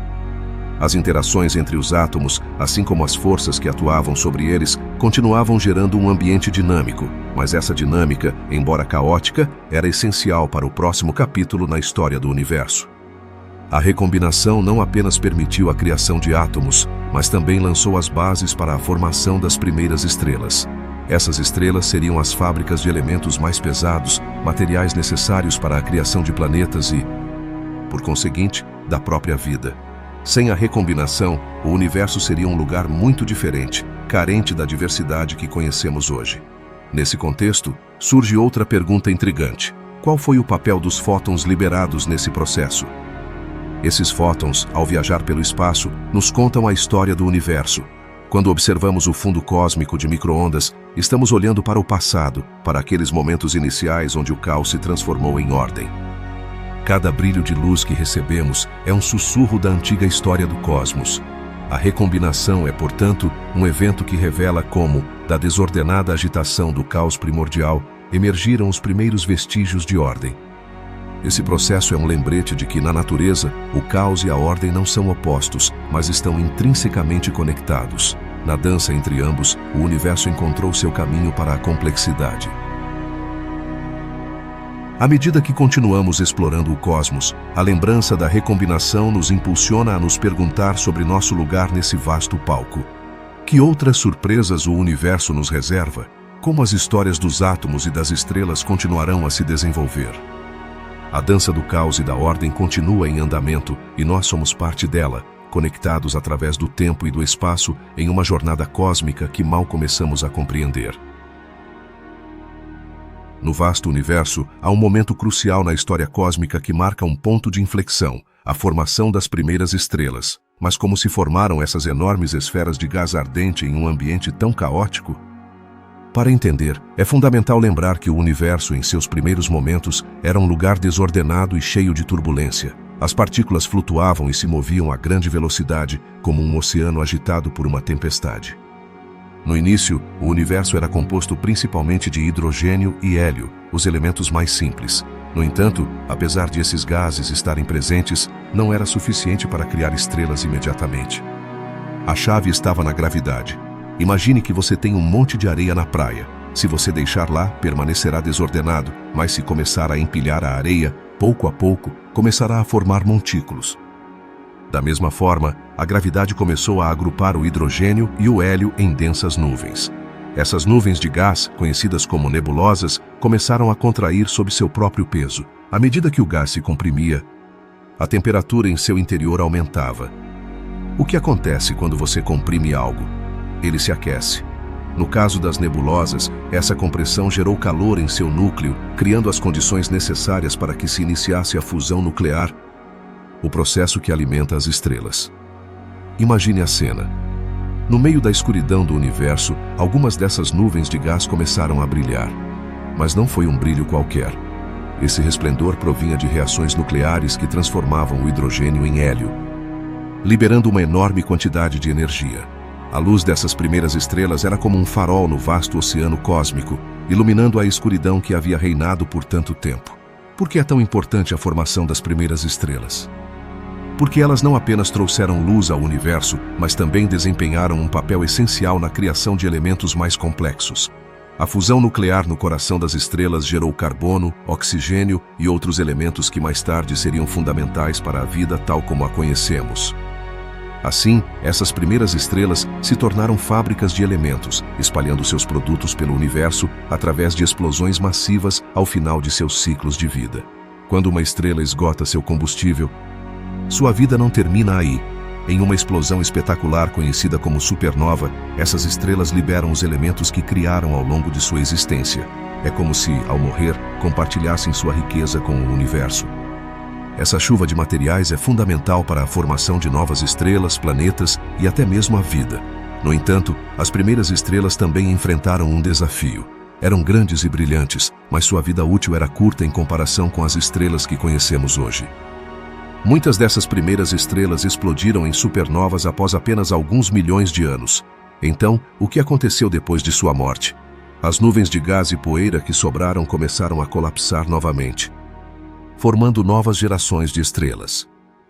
As interações entre os átomos, assim como as forças que atuavam sobre eles, continuavam gerando um ambiente dinâmico, mas essa dinâmica, embora caótica, era essencial para o próximo capítulo na história do universo. A recombinação não apenas permitiu a criação de átomos, mas também lançou as bases para a formação das primeiras estrelas. Essas estrelas seriam as fábricas de elementos mais pesados, materiais necessários para a criação de planetas e, por conseguinte, da própria vida. Sem a recombinação, o universo seria um lugar muito diferente, carente da diversidade que conhecemos hoje. Nesse contexto, surge outra pergunta intrigante. Qual foi o papel dos fótons liberados nesse processo? Esses fótons, ao viajar pelo espaço, nos contam a história do universo. Quando observamos o fundo cósmico de micro-ondas, estamos olhando para o passado, para aqueles momentos iniciais onde o caos se transformou em ordem. Cada brilho de luz que recebemos é um sussurro da antiga história do cosmos. A recombinação é, portanto, um evento que revela como, da desordenada agitação do caos primordial, emergiram os primeiros vestígios de ordem. Esse processo é um lembrete de que, na natureza, o caos e a ordem não são opostos, mas estão intrinsecamente conectados. Na dança entre ambos, o universo encontrou seu caminho para a complexidade. À medida que continuamos explorando o cosmos, a lembrança da recombinação nos impulsiona a nos perguntar sobre nosso lugar nesse vasto palco. Que outras surpresas o universo nos reserva? Como as histórias dos átomos e das estrelas continuarão a se desenvolver? A dança do caos e da ordem continua em andamento e nós somos parte dela, conectados através do tempo e do espaço em uma jornada cósmica que mal começamos a compreender. No vasto universo, há um momento crucial na história cósmica que marca um ponto de inflexão, a formação das primeiras estrelas. Mas como se formaram essas enormes esferas de gás ardente em um ambiente tão caótico? Para entender, é fundamental lembrar que o universo, em seus primeiros momentos, era um lugar desordenado e cheio de turbulência. As partículas flutuavam e se moviam a grande velocidade, como um oceano agitado por uma tempestade. No início, o universo era composto principalmente de hidrogênio e hélio, os elementos mais simples. No entanto, apesar de esses gases estarem presentes, não era suficiente para criar estrelas imediatamente. A chave estava na gravidade. Imagine que você tem um monte de areia na praia. Se você deixar lá, permanecerá desordenado, mas se começar a empilhar a areia, pouco a pouco, começará a formar montículos. Da mesma forma, a gravidade começou a agrupar o hidrogênio e o hélio em densas nuvens. Essas nuvens de gás, conhecidas como nebulosas, começaram a contrair sob seu próprio peso. À medida que o gás se comprimia, a temperatura em seu interior aumentava. O que acontece quando você comprime algo? Ele se aquece. No caso das nebulosas, essa compressão gerou calor em seu núcleo, criando as condições necessárias para que se iniciasse a fusão nuclear, o processo que alimenta as estrelas. Imagine a cena. No meio da escuridão do universo, algumas dessas nuvens de gás começaram a brilhar. Mas não foi um brilho qualquer. Esse resplendor provinha de reações nucleares que transformavam o hidrogênio em hélio, liberando uma enorme quantidade de energia. A luz dessas primeiras estrelas era como um farol no vasto oceano cósmico, iluminando a escuridão que havia reinado por tanto tempo. Por que é tão importante a formação das primeiras estrelas? Porque elas não apenas trouxeram luz ao universo, mas também desempenharam um papel essencial na criação de elementos mais complexos. A fusão nuclear no coração das estrelas gerou carbono, oxigênio e outros elementos que mais tarde seriam fundamentais para a vida tal como a conhecemos. Assim, essas primeiras estrelas se tornaram fábricas de elementos, espalhando seus produtos pelo universo através de explosões massivas ao final de seus ciclos de vida. Quando uma estrela esgota seu combustível, sua vida não termina aí. Em uma explosão espetacular conhecida como supernova, essas estrelas liberam os elementos que criaram ao longo de sua existência. É como se, ao morrer, compartilhassem sua riqueza com o universo. Essa chuva de materiais é fundamental para a formação de novas estrelas, planetas e até mesmo a vida. No entanto, as primeiras estrelas também enfrentaram um desafio. Eram grandes e brilhantes, mas sua vida útil era curta em comparação com as estrelas que conhecemos hoje. Muitas dessas primeiras estrelas explodiram em supernovas após apenas alguns milhões de anos. Então, o que aconteceu depois de sua morte? As nuvens de gás e poeira que sobraram começaram a colapsar novamente, formando novas gerações de estrelas.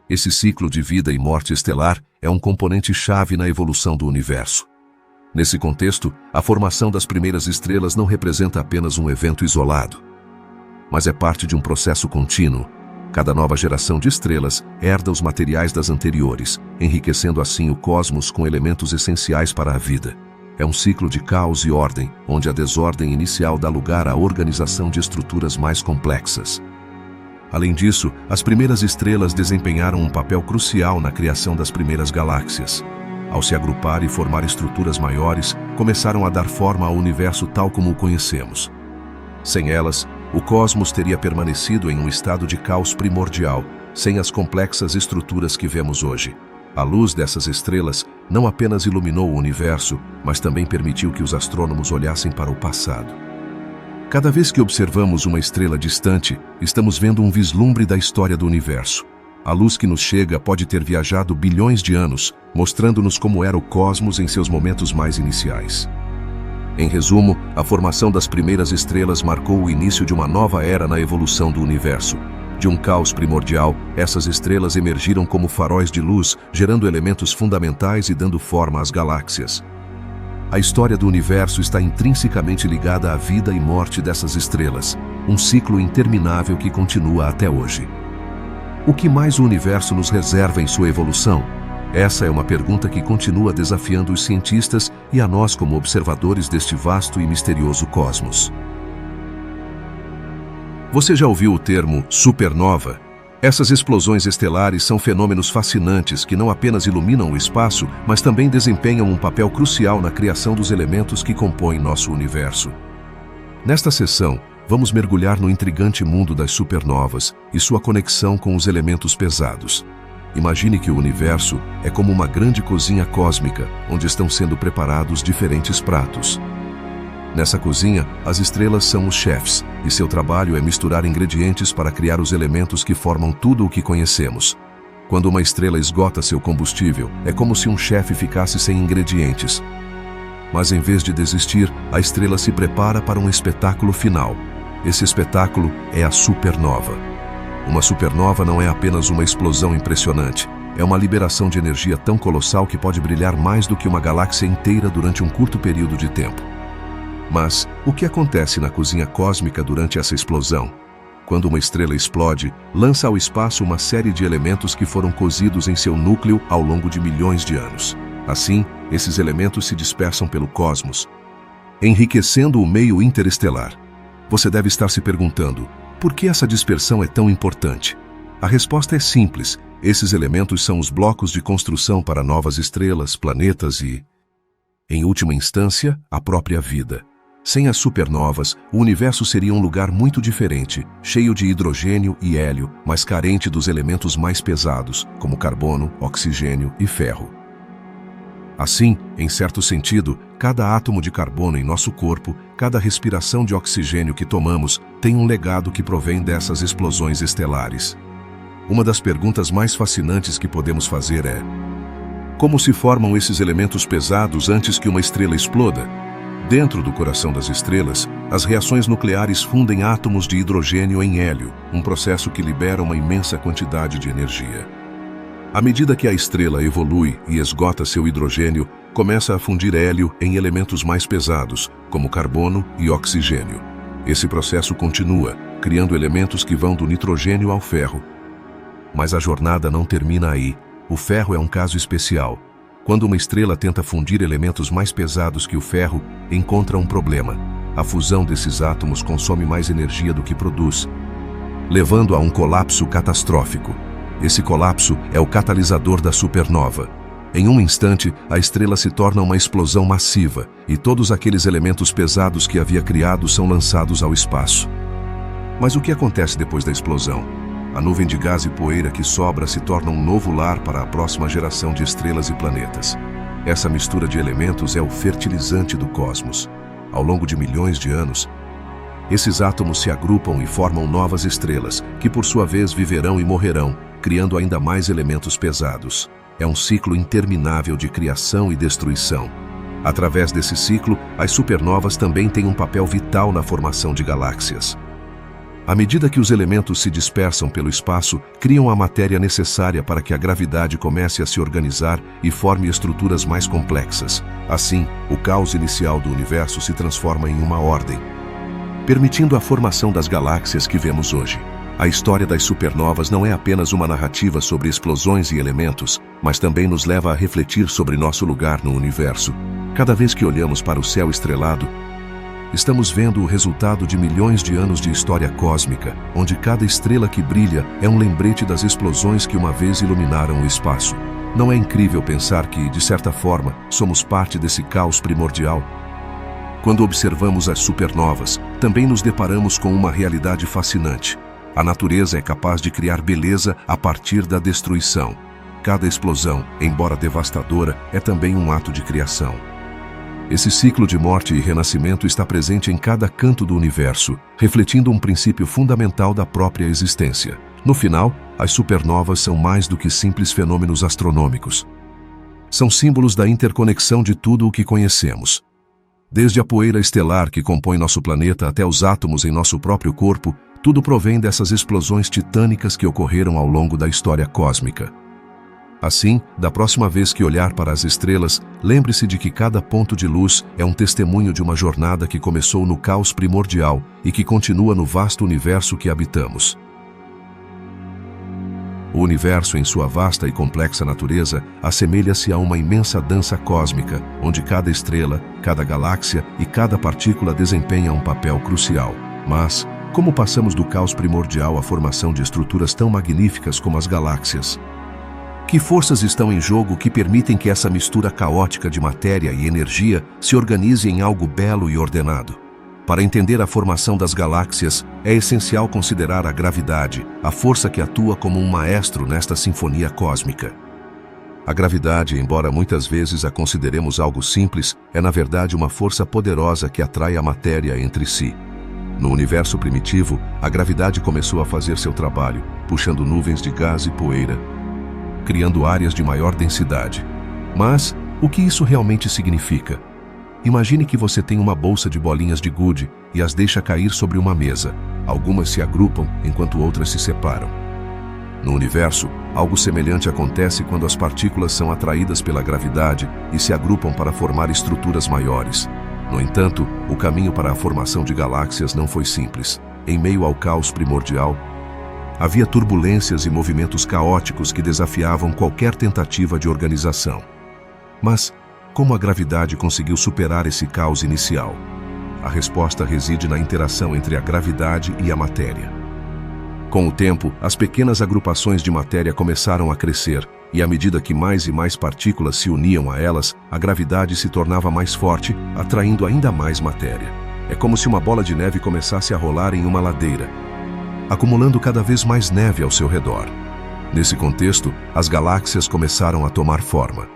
Esse ciclo de vida e morte estelar é um componente-chave na evolução do universo. Nesse contexto, a formação das primeiras estrelas não representa apenas um evento isolado, mas é parte de um processo contínuo. Cada nova geração de estrelas herda os materiais das anteriores, enriquecendo assim o cosmos com elementos essenciais para a vida. É um ciclo de caos e ordem, onde a desordem inicial dá lugar à organização de estruturas mais complexas. Além disso, as primeiras estrelas desempenharam um papel crucial na criação das primeiras galáxias. Ao se agrupar e formar estruturas maiores, começaram a dar forma ao universo tal como o conhecemos. Sem elas, o cosmos teria permanecido em um estado de caos primordial, sem as complexas estruturas que vemos hoje. A luz dessas estrelas não apenas iluminou o universo, mas também permitiu que os astrônomos olhassem para o passado. Cada vez que observamos uma estrela distante, estamos vendo um vislumbre da história do universo. A luz que nos chega pode ter viajado bilhões de anos, mostrando-nos como era o cosmos em seus momentos mais iniciais. Em resumo, a formação das primeiras estrelas marcou o início de uma nova era na evolução do universo. De um caos primordial, essas estrelas emergiram como faróis de luz, gerando elementos fundamentais e dando forma às galáxias. A história do universo está intrinsecamente ligada à vida e morte dessas estrelas, um ciclo interminável que continua até hoje. O que mais o universo nos reserva em sua evolução? Essa é uma pergunta que continua desafiando os cientistas e a nós como observadores deste vasto e misterioso cosmos. Você já ouviu o termo supernova? Essas explosões estelares são fenômenos fascinantes que não apenas iluminam o espaço, mas também desempenham um papel crucial na criação dos elementos que compõem nosso universo. Nesta sessão, vamos mergulhar no intrigante mundo das supernovas e sua conexão com os elementos pesados. Imagine que o universo é como uma grande cozinha cósmica, onde estão sendo preparados diferentes pratos. Nessa cozinha, as estrelas são os chefes, e seu trabalho é misturar ingredientes para criar os elementos que formam tudo o que conhecemos. Quando uma estrela esgota seu combustível, é como se um chefe ficasse sem ingredientes. Mas em vez de desistir, a estrela se prepara para um espetáculo final. Esse espetáculo é a supernova. Uma supernova não é apenas uma explosão impressionante. É uma liberação de energia tão colossal que pode brilhar mais do que uma galáxia inteira durante um curto período de tempo. Mas o que acontece na cozinha cósmica durante essa explosão? Quando uma estrela explode, lança ao espaço uma série de elementos que foram cozidos em seu núcleo ao longo de milhões de anos. Assim, esses elementos se dispersam pelo cosmos, enriquecendo o meio interestelar. Você deve estar se perguntando, por que essa dispersão é tão importante? A resposta é simples. Esses elementos são os blocos de construção para novas estrelas, planetas e, em última instância, a própria vida. Sem as supernovas, o universo seria um lugar muito diferente, cheio de hidrogênio e hélio, mas carente dos elementos mais pesados, como carbono, oxigênio e ferro. Assim, em certo sentido, cada átomo de carbono em nosso corpo, cada respiração de oxigênio que tomamos, tem um legado que provém dessas explosões estelares. Uma das perguntas mais fascinantes que podemos fazer é: como se formam esses elementos pesados antes que uma estrela exploda? Dentro do coração das estrelas, as reações nucleares fundem átomos de hidrogênio em hélio, um processo que libera uma imensa quantidade de energia. À medida que a estrela evolui e esgota seu hidrogênio, começa a fundir hélio em elementos mais pesados, como carbono e oxigênio. Esse processo continua, criando elementos que vão do nitrogênio ao ferro. Mas a jornada não termina aí. O ferro é um caso especial. Quando uma estrela tenta fundir elementos mais pesados que o ferro, encontra um problema. A fusão desses átomos consome mais energia do que produz, levando a um colapso catastrófico. Esse colapso é o catalisador da supernova. Em um instante, a estrela se torna uma explosão massiva e todos aqueles elementos pesados que havia criado são lançados ao espaço. Mas o que acontece depois da explosão? A nuvem de gás e poeira que sobra se torna um novo lar para a próxima geração de estrelas e planetas. Essa mistura de elementos é o fertilizante do cosmos. Ao longo de milhões de anos, esses átomos se agrupam e formam novas estrelas, que por sua vez viverão e morrerão, criando ainda mais elementos pesados. É um ciclo interminável de criação e destruição. Através desse ciclo, as supernovas também têm um papel vital na formação de galáxias. À medida que os elementos se dispersam pelo espaço, criam a matéria necessária para que a gravidade comece a se organizar e forme estruturas mais complexas. Assim, o caos inicial do universo se transforma em uma ordem, permitindo a formação das galáxias que vemos hoje. A história das supernovas não é apenas uma narrativa sobre explosões e elementos, mas também nos leva a refletir sobre nosso lugar no universo. Cada vez que olhamos para o céu estrelado, estamos vendo o resultado de milhões de anos de história cósmica, onde cada estrela que brilha é um lembrete das explosões que uma vez iluminaram o espaço. Não é incrível pensar que, de certa forma, somos parte desse caos primordial? Quando observamos as supernovas, também nos deparamos com uma realidade fascinante. A natureza é capaz de criar beleza a partir da destruição. Cada explosão, embora devastadora, é também um ato de criação. Esse ciclo de morte e renascimento está presente em cada canto do universo, refletindo um princípio fundamental da própria existência. No final, as supernovas são mais do que simples fenômenos astronômicos. São símbolos da interconexão de tudo o que conhecemos. Desde a poeira estelar que compõe nosso planeta até os átomos em nosso próprio corpo, tudo provém dessas explosões titânicas que ocorreram ao longo da história cósmica. Assim, da próxima vez que olhar para as estrelas, lembre-se de que cada ponto de luz é um testemunho de uma jornada que começou no caos primordial e que continua no vasto universo que habitamos. O universo, em sua vasta e complexa natureza, assemelha-se a uma imensa dança cósmica, onde cada estrela, cada galáxia e cada partícula desempenha um papel crucial. Mas, como passamos do caos primordial à formação de estruturas tão magníficas como as galáxias? Que forças estão em jogo que permitem que essa mistura caótica de matéria e energia se organize em algo belo e ordenado? Para entender a formação das galáxias, é essencial considerar a gravidade, a força que atua como um maestro nesta sinfonia cósmica. A gravidade, embora muitas vezes a consideremos algo simples, é na verdade uma força poderosa que atrai a matéria entre si. No universo primitivo, a gravidade começou a fazer seu trabalho, puxando nuvens de gás e poeira, criando áreas de maior densidade. Mas, o que isso realmente significa? Imagine que você tem uma bolsa de bolinhas de gude e as deixa cair sobre uma mesa. Algumas se agrupam enquanto outras se separam. No universo, algo semelhante acontece quando as partículas são atraídas pela gravidade e se agrupam para formar estruturas maiores. No entanto, o caminho para a formação de galáxias não foi simples. Em meio ao caos primordial, havia turbulências e movimentos caóticos que desafiavam qualquer tentativa de organização. Mas, como a gravidade conseguiu superar esse caos inicial? A resposta reside na interação entre a gravidade e a matéria. Com o tempo, as pequenas agrupações de matéria começaram a crescer, e à medida que mais e mais partículas se uniam a elas, a gravidade se tornava mais forte, atraindo ainda mais matéria. É como se uma bola de neve começasse a rolar em uma ladeira, acumulando cada vez mais neve ao seu redor. Nesse contexto, as galáxias começaram a tomar forma.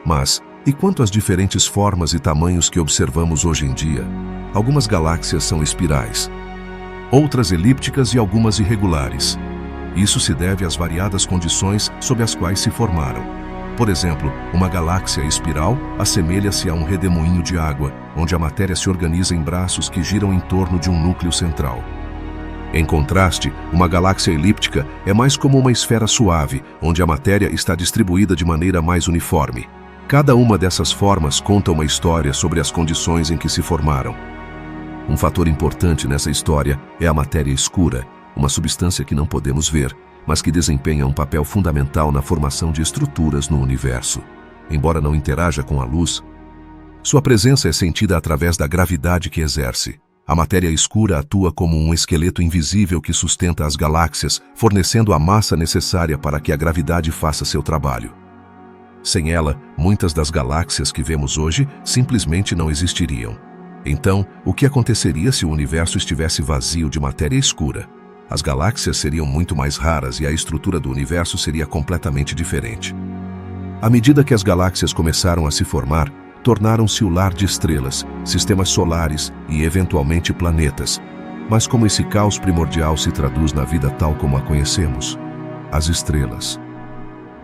Mas, e quanto às diferentes formas e tamanhos que observamos hoje em dia? Algumas galáxias são espirais, outras elípticas e algumas irregulares. Isso se deve às variadas condições sob as quais se formaram. Por exemplo, uma galáxia espiral assemelha-se a um redemoinho de água, onde a matéria se organiza em braços que giram em torno de um núcleo central. Em contraste, uma galáxia elíptica é mais como uma esfera suave, onde a matéria está distribuída de maneira mais uniforme. Cada uma dessas formas conta uma história sobre as condições em que se formaram. Um fator importante nessa história é a matéria escura, uma substância que não podemos ver, mas que desempenha um papel fundamental na formação de estruturas no universo. Embora não interaja com a luz, sua presença é sentida através da gravidade que exerce. A matéria escura atua como um esqueleto invisível que sustenta as galáxias, fornecendo a massa necessária para que a gravidade faça seu trabalho. Sem ela, muitas das galáxias que vemos hoje simplesmente não existiriam. Então, o que aconteceria se o universo estivesse vazio de matéria escura? As galáxias seriam muito mais raras e a estrutura do universo seria completamente diferente. À medida que as galáxias começaram a se formar, tornaram-se o lar de estrelas, sistemas solares e, eventualmente, planetas. Mas como esse caos primordial se traduz na vida tal como a conhecemos? As estrelas,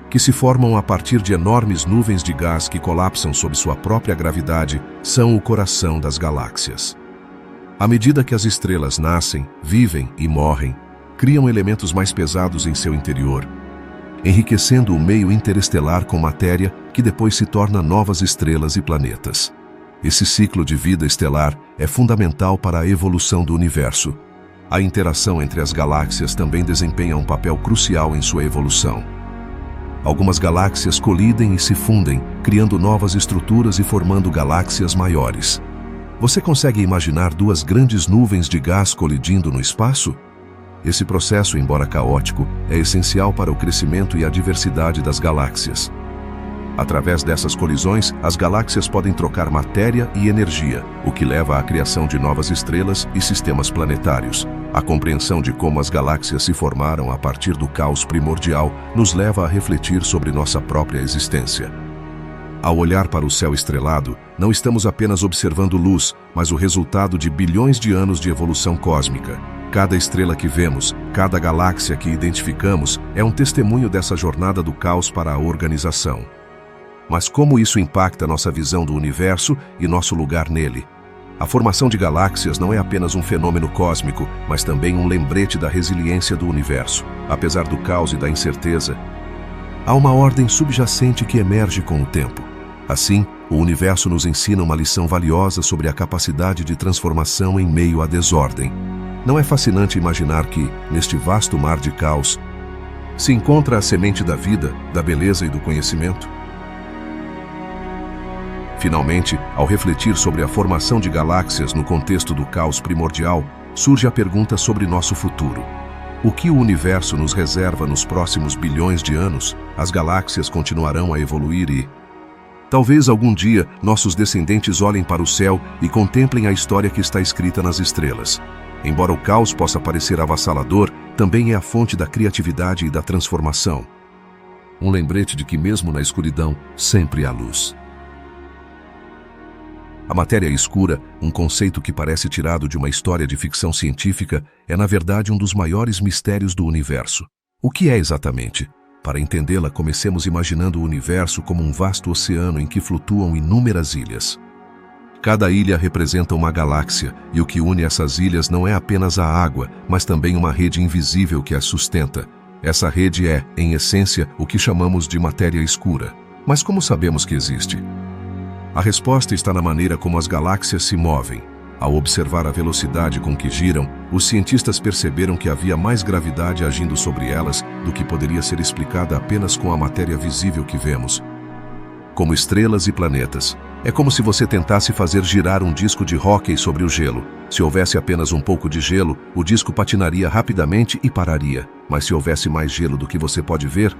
que se formam a partir de enormes nuvens de gás que colapsam sob sua própria gravidade, são o coração das galáxias. À medida que as estrelas nascem, vivem e morrem, criam elementos mais pesados em seu interior, enriquecendo o meio interestelar com matéria que depois se torna novas estrelas e planetas. Esse ciclo de vida estelar é fundamental para a evolução do universo. A interação entre as galáxias também desempenha um papel crucial em sua evolução. Algumas galáxias colidem e se fundem, criando novas estruturas e formando galáxias maiores. Você consegue imaginar duas grandes nuvens de gás colidindo no espaço? Esse processo, embora caótico, é essencial para o crescimento e a diversidade das galáxias. Através dessas colisões, as galáxias podem trocar matéria e energia, o que leva à criação de novas estrelas e sistemas planetários. A compreensão de como as galáxias se formaram a partir do caos primordial nos leva a refletir sobre nossa própria existência. Ao olhar para o céu estrelado, não estamos apenas observando luz, mas o resultado de bilhões de anos de evolução cósmica. Cada estrela que vemos, cada galáxia que identificamos, é um testemunho dessa jornada do caos para a organização. Mas como isso impacta nossa visão do universo e nosso lugar nele? A formação de galáxias não é apenas um fenômeno cósmico, mas também um lembrete da resiliência do universo. Apesar do caos e da incerteza, há uma ordem subjacente que emerge com o tempo. Assim, o universo nos ensina uma lição valiosa sobre a capacidade de transformação em meio à desordem. Não é fascinante imaginar que, neste vasto mar de caos, se encontra a semente da vida, da beleza e do conhecimento? Finalmente, ao refletir sobre a formação de galáxias no contexto do caos primordial, surge a pergunta sobre nosso futuro. O que o universo nos reserva nos próximos bilhões de anos? As galáxias continuarão a evoluir e, talvez algum dia, nossos descendentes olhem para o céu e contemplem a história que está escrita nas estrelas. Embora o caos possa parecer avassalador, também é a fonte da criatividade e da transformação. um lembrete de que mesmo na escuridão, sempre há luz. A matéria escura, um conceito que parece tirado de uma história de ficção científica, é na verdade um dos maiores mistérios do universo. O que é exatamente? Para entendê-la, comecemos imaginando o universo como um vasto oceano em que flutuam inúmeras ilhas. Cada ilha representa uma galáxia, e o que une essas ilhas não é apenas a água, mas também uma rede invisível que as sustenta. Essa rede é, em essência, o que chamamos de matéria escura. Mas como sabemos que existe? A resposta está na maneira como as galáxias se movem. Ao observar a velocidade com que giram, os cientistas perceberam que havia mais gravidade agindo sobre elas do que poderia ser explicada apenas com a matéria visível que vemos. Como estrelas e planetas. É como se você tentasse fazer girar um disco de hóquei sobre o gelo. Se houvesse apenas um pouco de gelo, o disco patinaria rapidamente e pararia. Mas se houvesse mais gelo do que você pode ver,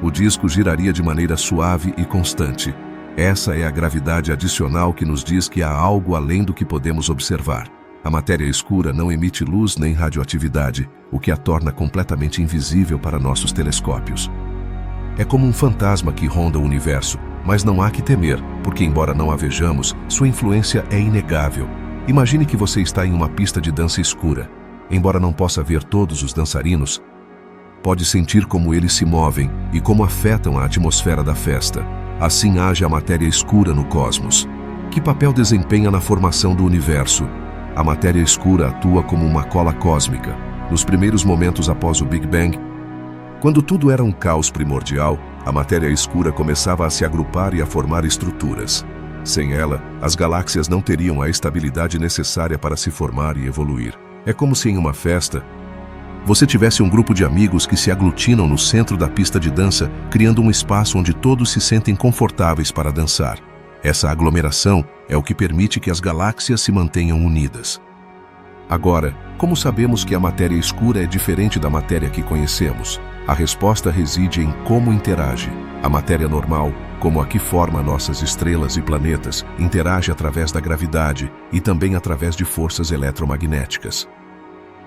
o disco giraria de maneira suave e constante. Essa é a gravidade adicional que nos diz que há algo além do que podemos observar. A matéria escura não emite luz nem radioatividade, o que a torna completamente invisível para nossos telescópios. É como um fantasma que ronda o universo, mas não há que temer, porque embora não a vejamos, sua influência é inegável. Imagine que você está em uma pista de dança escura. Embora não possa ver todos os dançarinos, pode sentir como eles se movem e como afetam a atmosfera da festa. Assim age a matéria escura no cosmos. Que papel desempenha na formação do universo? A matéria escura atua como uma cola cósmica. Nos primeiros momentos após o Big Bang, quando tudo era um caos primordial, a matéria escura começava a se agrupar e a formar estruturas. Sem ela, as galáxias não teriam a estabilidade necessária para se formar e evoluir. É como se em uma festa, você tivesse um grupo de amigos que se aglutinam no centro da pista de dança, criando um espaço onde todos se sentem confortáveis para dançar. Essa aglomeração é o que permite que as galáxias se mantenham unidas. Agora, como sabemos que a matéria escura é diferente da matéria que conhecemos? A resposta reside em como interage. A matéria normal, como a que forma nossas estrelas e planetas, interage através da gravidade e também através de forças eletromagnéticas.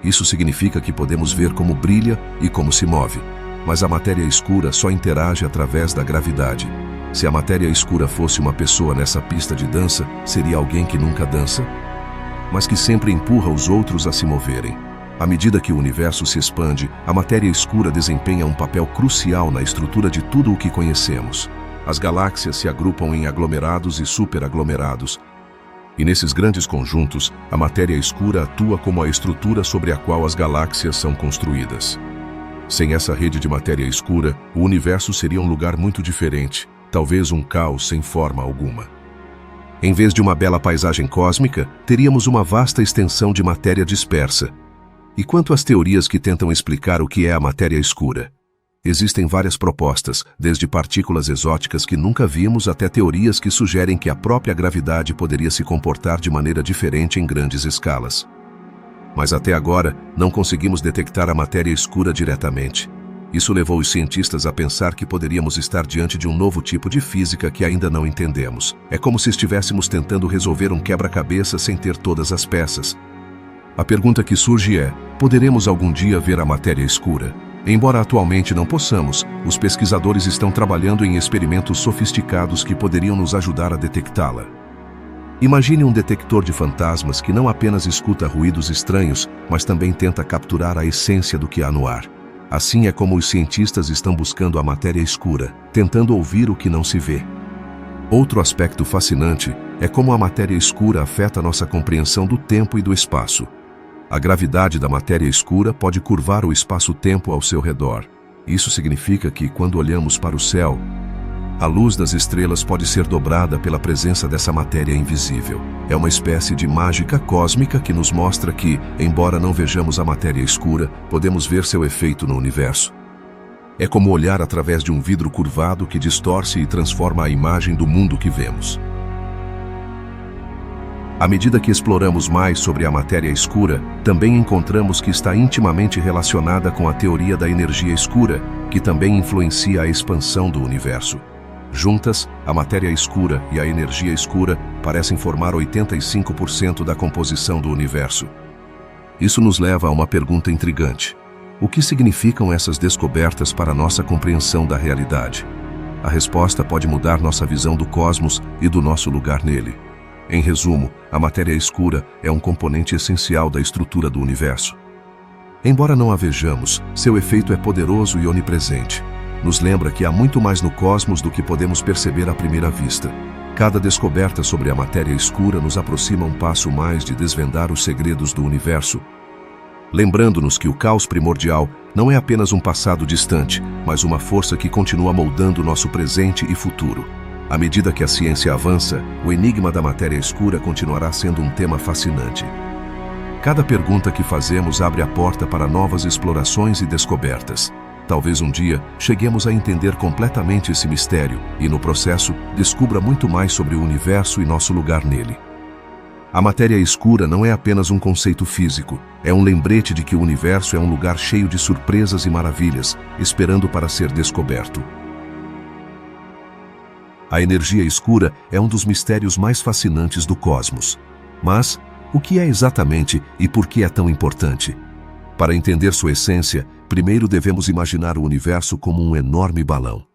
Isso significa que podemos ver como brilha e como se move. Mas a matéria escura só interage através da gravidade. Se a matéria escura fosse uma pessoa nessa pista de dança, seria alguém que nunca dança, mas que sempre empurra os outros a se moverem. À medida que o universo se expande, a matéria escura desempenha um papel crucial na estrutura de tudo o que conhecemos. As galáxias se agrupam em aglomerados e superaglomerados, e nesses grandes conjuntos, a matéria escura atua como a estrutura sobre a qual as galáxias são construídas. Sem essa rede de matéria escura, o universo seria um lugar muito diferente, talvez um caos sem forma alguma. Em vez de uma bela paisagem cósmica, teríamos uma vasta extensão de matéria dispersa. E quanto às teorias que tentam explicar o que é a matéria escura? Existem várias propostas, desde partículas exóticas que nunca vimos até teorias que sugerem que a própria gravidade poderia se comportar de maneira diferente em grandes escalas. Mas até agora, não conseguimos detectar a matéria escura diretamente. Isso levou os cientistas a pensar que poderíamos estar diante de um novo tipo de física que ainda não entendemos. É como se estivéssemos tentando resolver um quebra-cabeça sem ter todas as peças. A pergunta que surge é: poderemos algum dia ver a matéria escura? Embora atualmente não possamos, os pesquisadores estão trabalhando em experimentos sofisticados que poderiam nos ajudar a detectá-la. Imagine um detector de fantasmas que não apenas escuta ruídos estranhos, mas também tenta capturar a essência do que há no ar. Assim é como os cientistas estão buscando a matéria escura, tentando ouvir o que não se vê. Outro aspecto fascinante é como a matéria escura afeta nossa compreensão do tempo e do espaço. A gravidade da matéria escura pode curvar o espaço-tempo ao seu redor. Isso significa que, quando olhamos para o céu, a luz das estrelas pode ser dobrada pela presença dessa matéria invisível. É uma espécie de mágica cósmica que nos mostra que, embora não vejamos a matéria escura, podemos ver seu efeito no universo. É como olhar através de um vidro curvado que distorce e transforma a imagem do mundo que vemos. À medida que exploramos mais sobre a matéria escura, também encontramos que está intimamente relacionada com a teoria da energia escura, que também influencia a expansão do universo. Juntas, a matéria escura e a energia escura parecem formar 85% da composição do universo. Isso nos leva a uma pergunta intrigante. o que significam essas descobertas para nossa compreensão da realidade? A resposta pode mudar nossa visão do cosmos e do nosso lugar nele. Em resumo, a matéria escura é um componente essencial da estrutura do universo. Embora não a vejamos, seu efeito é poderoso e onipresente. Nos lembra que há muito mais no cosmos do que podemos perceber à primeira vista. Cada descoberta sobre a matéria escura nos aproxima um passo mais de desvendar os segredos do universo, lembrando-nos que o caos primordial não é apenas um passado distante, mas uma força que continua moldando nosso presente e futuro. À medida que a ciência avança, o enigma da matéria escura continuará sendo um tema fascinante. Cada pergunta que fazemos abre a porta para novas explorações e descobertas. Talvez um dia cheguemos a entender completamente esse mistério e, no processo, descubra muito mais sobre o universo e nosso lugar nele. A matéria escura não é apenas um conceito físico, é um lembrete de que o universo é um lugar cheio de surpresas e maravilhas, esperando para ser descoberto. A energia escura é um dos mistérios mais fascinantes do cosmos. Mas, o que é exatamente e por que é tão importante? Para entender sua essência, primeiro devemos imaginar o universo como um enorme balão.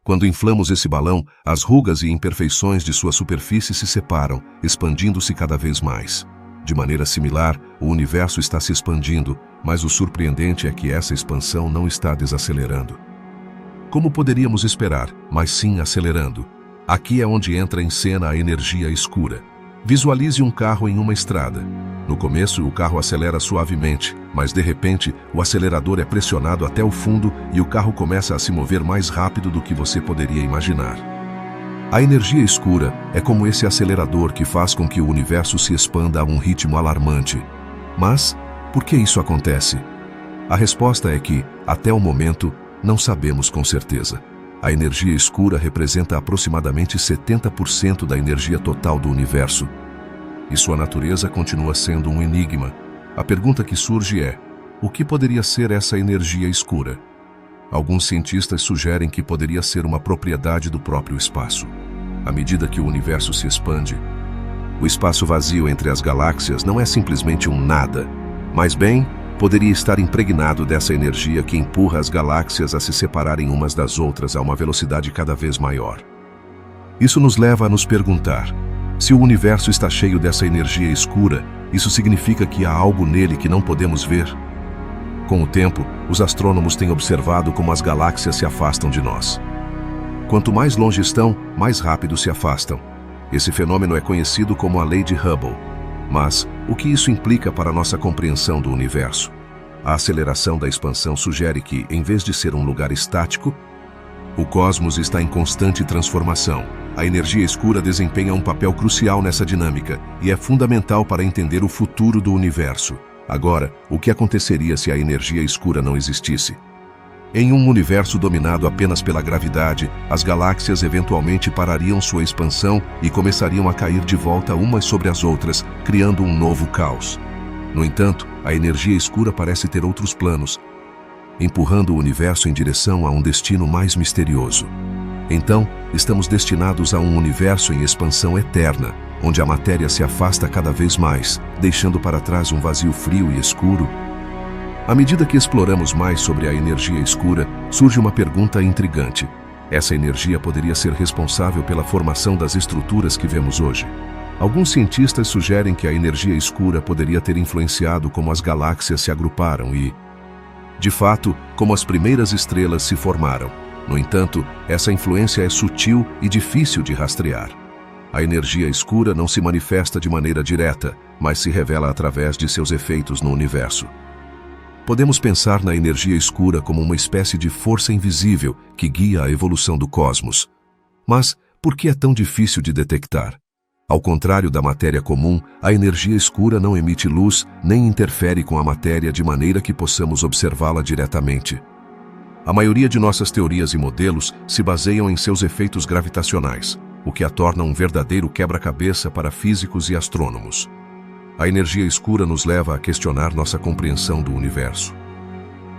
Quando inflamos esse balão, as rugas e imperfeições de sua superfície se separam, expandindo-se cada vez mais. De maneira similar, o universo está se expandindo, mas o surpreendente é que essa expansão não está desacelerando. Como poderíamos esperar, mas sim acelerando. Aqui é onde entra em cena a energia escura. Visualize um carro em uma estrada. No começo, o carro acelera suavemente, mas de repente, o acelerador é pressionado até o fundo e o carro começa a se mover mais rápido do que você poderia imaginar. A energia escura é como esse acelerador que faz com que o universo se expanda a um ritmo alarmante. Mas, por que isso acontece? A resposta é que, até o momento, não sabemos com certeza. A energia escura representa aproximadamente 70% da energia total do universo. E sua natureza continua sendo um enigma. A pergunta que surge é: o que poderia ser essa energia escura? Alguns cientistas sugerem que poderia ser uma propriedade do próprio espaço. À medida que o universo se expande, o espaço vazio entre as galáxias não é simplesmente um nada, mas bem, poderia estar impregnado dessa energia que empurra as galáxias a se separarem umas das outras a uma velocidade cada vez maior. Isso nos leva a nos perguntar: se o universo está cheio dessa energia escura, isso significa que há algo nele que não podemos ver? Com o tempo, os astrônomos têm observado como as galáxias se afastam de nós. Quanto mais longe estão, mais rápido se afastam. Esse fenômeno é conhecido como a Lei de Hubble. Mas, o que isso implica para a nossa compreensão do universo? A aceleração da expansão sugere que, em vez de ser um lugar estático, o cosmos está em constante transformação. A energia escura desempenha um papel crucial nessa dinâmica e é fundamental para entender o futuro do universo. Agora, o que aconteceria se a energia escura não existisse? Em um universo dominado apenas pela gravidade, as galáxias eventualmente parariam sua expansão e começariam a cair de volta umas sobre as outras, criando um novo caos. No entanto, a energia escura parece ter outros planos, empurrando o universo em direção a um destino mais misterioso. Então, estamos destinados a um universo em expansão eterna, onde a matéria se afasta cada vez mais, deixando para trás um vazio frio e escuro. À medida que exploramos mais sobre a energia escura, surge uma pergunta intrigante. Essa energia poderia ser responsável pela formação das estruturas que vemos hoje. Alguns cientistas sugerem que a energia escura poderia ter influenciado como as galáxias se agruparam e, de fato, como as primeiras estrelas se formaram. No entanto, essa influência é sutil e difícil de rastrear. A energia escura não se manifesta de maneira direta, mas se revela através de seus efeitos no universo. Podemos pensar na energia escura como uma espécie de força invisível que guia a evolução do cosmos. Mas, por que é tão difícil de detectar? Ao contrário da matéria comum, a energia escura não emite luz nem interfere com a matéria de maneira que possamos observá-la diretamente. A maioria de nossas teorias e modelos se baseiam em seus efeitos gravitacionais, o que a torna um verdadeiro quebra-cabeça para físicos e astrônomos. A energia escura nos leva a questionar nossa compreensão do universo.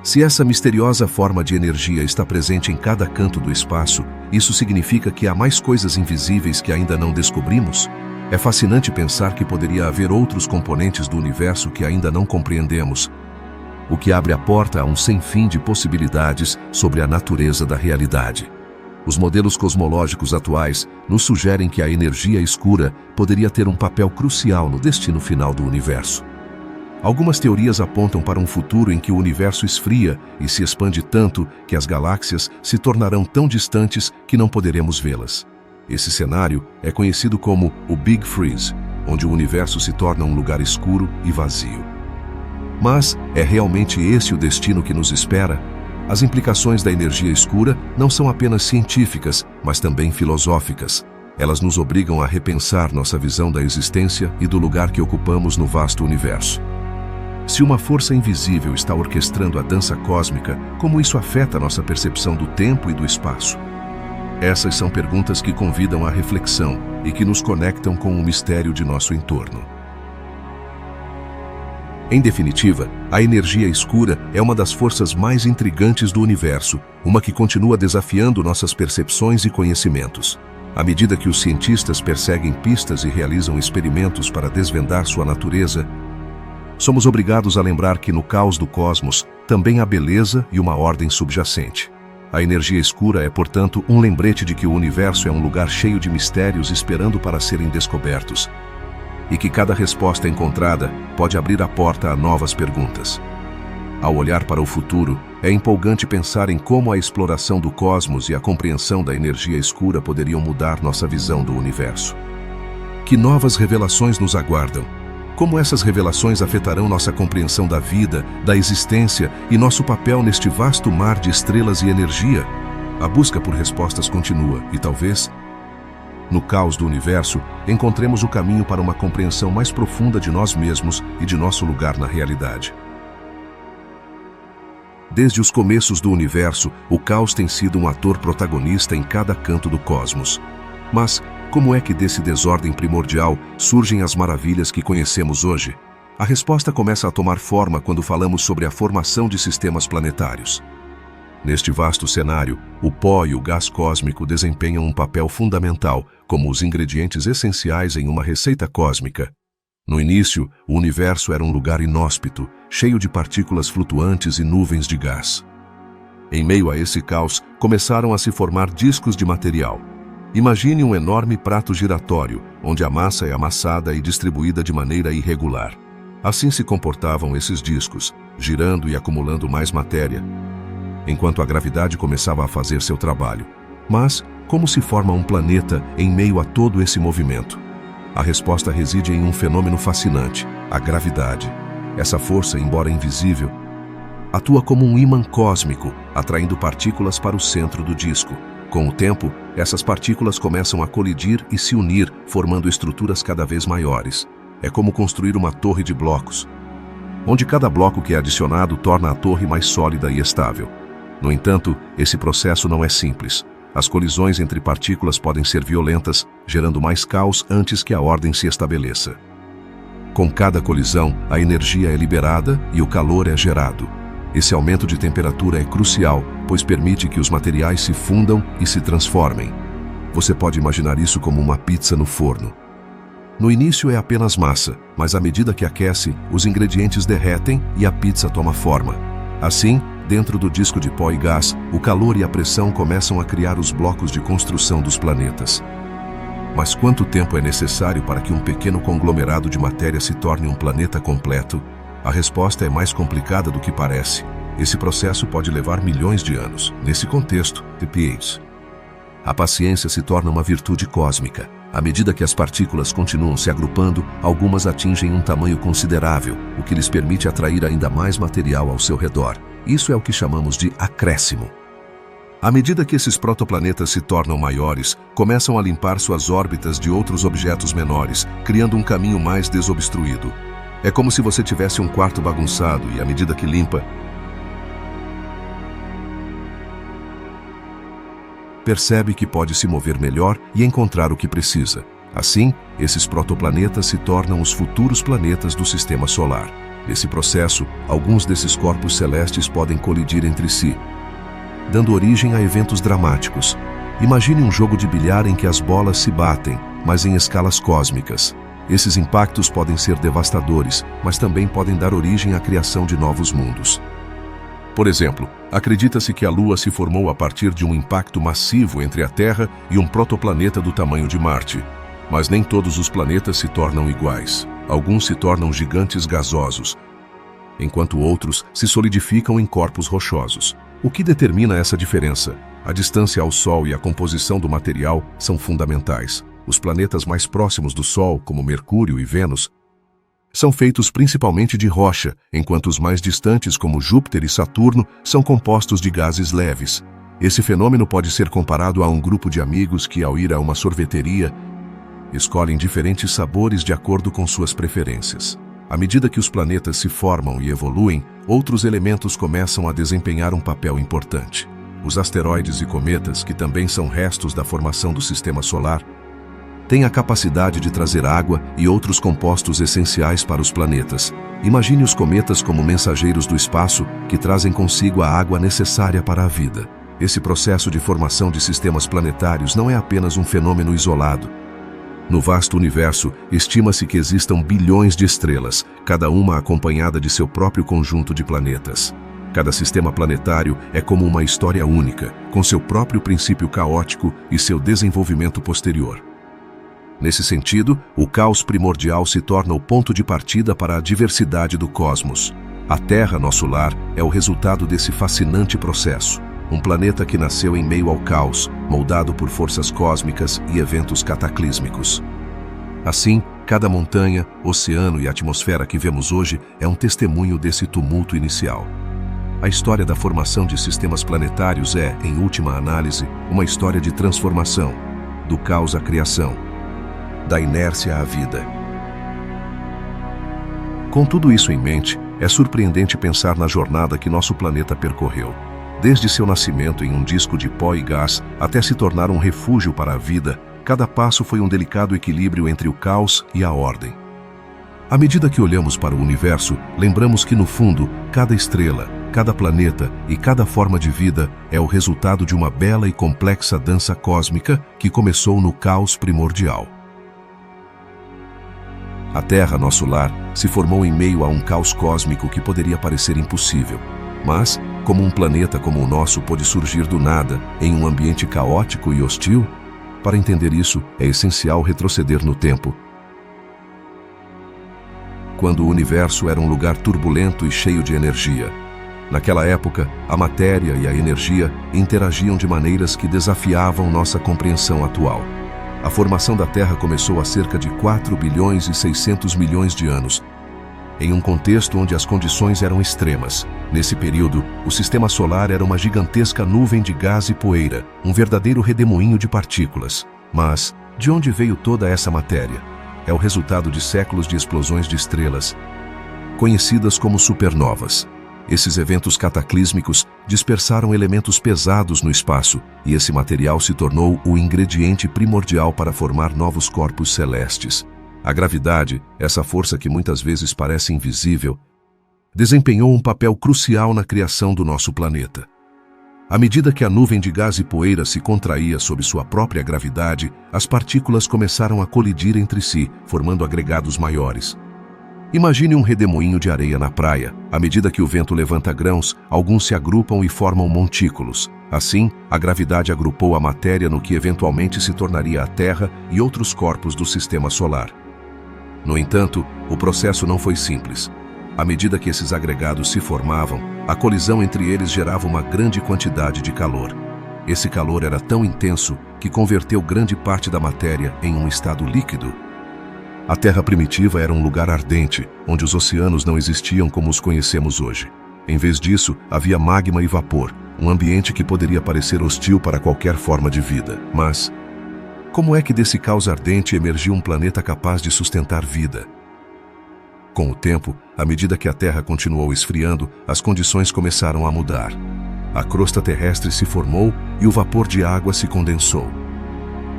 Se essa misteriosa forma de energia está presente em cada canto do espaço, isso significa que há mais coisas invisíveis que ainda não descobrimos? É fascinante pensar que poderia haver outros componentes do universo que ainda não compreendemos. o que abre a porta a um sem fim de possibilidades sobre a natureza da realidade. Os modelos cosmológicos atuais nos sugerem que a energia escura poderia ter um papel crucial no destino final do universo. Algumas teorias apontam para um futuro em que o universo esfria e se expande tanto que as galáxias se tornarão tão distantes que não poderemos vê-las. Esse cenário é conhecido como o Big Freeze, onde o universo se torna um lugar escuro e vazio. Mas é realmente esse o destino que nos espera? As implicações da energia escura não são apenas científicas, mas também filosóficas. Elas nos obrigam a repensar nossa visão da existência e do lugar que ocupamos no vasto universo. Se uma força invisível está orquestrando a dança cósmica, como isso afeta nossa percepção do tempo e do espaço? Essas são perguntas que convidam à reflexão e que nos conectam com o mistério de nosso entorno. Em definitiva, a energia escura é uma das forças mais intrigantes do universo, uma que continua desafiando nossas percepções e conhecimentos. À medida que os cientistas perseguem pistas e realizam experimentos para desvendar sua natureza, somos obrigados a lembrar que no caos do cosmos também há beleza e uma ordem subjacente. A energia escura é, portanto, um lembrete de que o universo é um lugar cheio de mistérios esperando para serem descobertos, e que cada resposta encontrada pode abrir a porta a novas perguntas. Ao olhar para o futuro, é empolgante pensar em como a exploração do cosmos e a compreensão da energia escura poderiam mudar nossa visão do universo. Que novas revelações nos aguardam? Como essas revelações afetarão nossa compreensão da vida, da existência e nosso papel neste vasto mar de estrelas e energia? A busca por respostas continua e talvez, no caos do universo, encontremos o caminho para uma compreensão mais profunda de nós mesmos e de nosso lugar na realidade. Desde os começos do universo, o caos tem sido um ator protagonista em cada canto do cosmos. Mas como é que desse desordem primordial surgem as maravilhas que conhecemos hoje? A resposta começa a tomar forma quando falamos sobre a formação de sistemas planetários. Neste vasto cenário, o pó e o gás cósmico desempenham um papel fundamental como os ingredientes essenciais em uma receita cósmica. No início, o universo era um lugar inóspito, cheio de partículas flutuantes e nuvens de gás. Em meio a esse caos, começaram a se formar discos de material. Imagine um enorme prato giratório, onde a massa é amassada e distribuída de maneira irregular. Assim se comportavam esses discos, girando e acumulando mais matéria, enquanto a gravidade começava a fazer seu trabalho. Mas, como se forma um planeta em meio a todo esse movimento? A resposta reside em um fenômeno fascinante, a gravidade. Essa força, embora invisível, atua como um ímã cósmico, atraindo partículas para o centro do disco. Com o tempo, essas partículas começam a colidir e se unir, formando estruturas cada vez maiores. É como construir uma torre de blocos, onde cada bloco que é adicionado torna a torre mais sólida e estável. No entanto, esse processo não é simples. As colisões entre partículas podem ser violentas, gerando mais caos antes que a ordem se estabeleça. Com cada colisão, a energia é liberada e o calor é gerado. Esse aumento de temperatura é crucial, pois permite que os materiais se fundam e se transformem. Você pode imaginar isso como uma pizza no forno. No início é apenas massa, mas à medida que aquece, os ingredientes derretem e a pizza toma forma. Assim, dentro do disco de pó e gás, o calor e a pressão começam a criar os blocos de construção dos planetas. Mas quanto tempo é necessário para que um pequeno conglomerado de matéria se torne um planeta completo? A resposta é mais complicada do que parece. Esse processo pode levar milhões de anos. Nesse contexto, TPAs, a paciência se torna uma virtude cósmica. À medida que as partículas continuam se agrupando, algumas atingem um tamanho considerável, o que lhes permite atrair ainda mais material ao seu redor. Isso é o que chamamos de acréscimo. À medida que esses protoplanetas se tornam maiores, começam a limpar suas órbitas de outros objetos menores, criando um caminho mais desobstruído. É como se você tivesse um quarto bagunçado e, à medida que limpa, percebe que pode se mover melhor e encontrar o que precisa. Assim, esses protoplanetas se tornam os futuros planetas do Sistema Solar. Nesse processo, alguns desses corpos celestes podem colidir entre si, dando origem a eventos dramáticos. Imagine um jogo de bilhar em que as bolas se batem, mas em escalas cósmicas. Esses impactos podem ser devastadores, mas também podem dar origem à criação de novos mundos. Por exemplo, acredita-se que a Lua se formou a partir de um impacto massivo entre a Terra e um protoplaneta do tamanho de Marte. Mas nem todos os planetas se tornam iguais. Alguns se tornam gigantes gasosos, enquanto outros se solidificam em corpos rochosos. O que determina essa diferença? A distância ao Sol e a composição do material são fundamentais. Os planetas mais próximos do Sol, como Mercúrio e Vênus, são feitos principalmente de rocha, enquanto os mais distantes, como Júpiter e Saturno, são compostos de gases leves. Esse fenômeno pode ser comparado a um grupo de amigos que, ao ir a uma sorveteria, escolhem diferentes sabores de acordo com suas preferências. À medida que os planetas se formam e evoluem, outros elementos começam a desempenhar um papel importante. Os asteroides e cometas, que também são restos da formação do Sistema Solar, têm a capacidade de trazer água e outros compostos essenciais para os planetas. Imagine os cometas como mensageiros do espaço que trazem consigo a água necessária para a vida. Esse processo de formação de sistemas planetários não é apenas um fenômeno isolado. No vasto universo, estima-se que existam bilhões de estrelas, cada uma acompanhada de seu próprio conjunto de planetas. Cada sistema planetário é como uma história única, com seu próprio princípio caótico e seu desenvolvimento posterior. Nesse sentido, o caos primordial se torna o ponto de partida para a diversidade do cosmos. A Terra, nosso lar, é o resultado desse fascinante processo. Um planeta que nasceu em meio ao caos, moldado por forças cósmicas e eventos cataclísmicos. Assim, cada montanha, oceano e atmosfera que vemos hoje é um testemunho desse tumulto inicial. A história da formação de sistemas planetários é, em última análise, uma história de transformação, do caos à criação, da inércia à vida. Com tudo isso em mente, é surpreendente pensar na jornada que nosso planeta percorreu. Desde seu nascimento em um disco de pó e gás até se tornar um refúgio para a vida, cada passo foi um delicado equilíbrio entre o caos e a ordem. À medida que olhamos para o universo, lembramos que, no fundo, cada estrela, cada planeta e cada forma de vida é o resultado de uma bela e complexa dança cósmica que começou no caos primordial. A Terra, nosso lar, se formou em meio a um caos cósmico que poderia parecer impossível. Mas, como um planeta como o nosso pôde surgir do nada, em um ambiente caótico e hostil? Para entender isso, é essencial retroceder no tempo. Quando o universo era um lugar turbulento e cheio de energia. Naquela época, a matéria e a energia interagiam de maneiras que desafiavam nossa compreensão atual. A formação da Terra começou há cerca de 4 bilhões e 600 milhões de anos, em um contexto onde as condições eram extremas. Nesse período, o Sistema Solar era uma gigantesca nuvem de gás e poeira, um verdadeiro redemoinho de partículas. Mas, de onde veio toda essa matéria? É o resultado de séculos de explosões de estrelas, conhecidas como supernovas. Esses eventos cataclísmicos dispersaram elementos pesados no espaço, e esse material se tornou o ingrediente primordial para formar novos corpos celestes. A gravidade, essa força que muitas vezes parece invisível, desempenhou um papel crucial na criação do nosso planeta. À medida que a nuvem de gás e poeira se contraía sob sua própria gravidade, as partículas começaram a colidir entre si, formando agregados maiores. Imagine um redemoinho de areia na praia. À medida que o vento levanta grãos, alguns se agrupam e formam montículos. Assim, a gravidade agrupou a matéria no que eventualmente se tornaria a Terra e outros corpos do Sistema Solar. No entanto, o processo não foi simples. À medida que esses agregados se formavam, a colisão entre eles gerava uma grande quantidade de calor. Esse calor era tão intenso que converteu grande parte da matéria em um estado líquido. A Terra primitiva era um lugar ardente, onde os oceanos não existiam como os conhecemos hoje. Em vez disso, havia magma e vapor, um ambiente que poderia parecer hostil para qualquer forma de vida. Mas, como é que desse caos ardente emergiu um planeta capaz de sustentar vida? Com o tempo, à medida que a Terra continuou esfriando, as condições começaram a mudar. A crosta terrestre se formou e o vapor de água se condensou,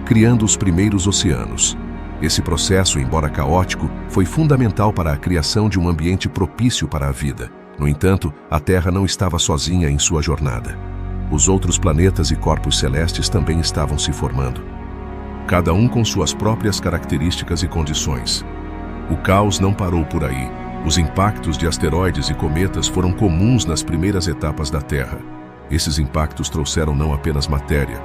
criando os primeiros oceanos. Esse processo, embora caótico, foi fundamental para a criação de um ambiente propício para a vida. No entanto, a Terra não estava sozinha em sua jornada. Os outros planetas e corpos celestes também estavam se formando, cada um com suas próprias características e condições. O caos não parou por aí. Os impactos de asteroides e cometas foram comuns nas primeiras etapas da Terra. Esses impactos trouxeram não apenas matéria,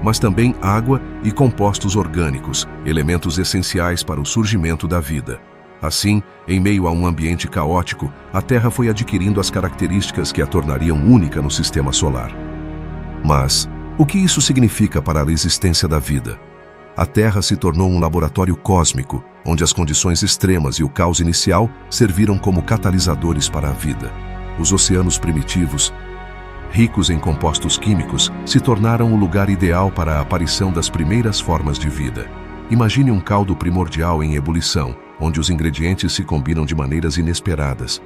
mas também água e compostos orgânicos, elementos essenciais para o surgimento da vida. Assim, em meio a um ambiente caótico, a Terra foi adquirindo as características que a tornariam única no sistema solar. Mas, o que isso significa para a existência da vida? A Terra se tornou um laboratório cósmico, onde as condições extremas e o caos inicial serviram como catalisadores para a vida. Os oceanos primitivos, ricos em compostos químicos, se tornaram o lugar ideal para a aparição das primeiras formas de vida. Imagine um caldo primordial em ebulição, onde os ingredientes se combinam de maneiras inesperadas,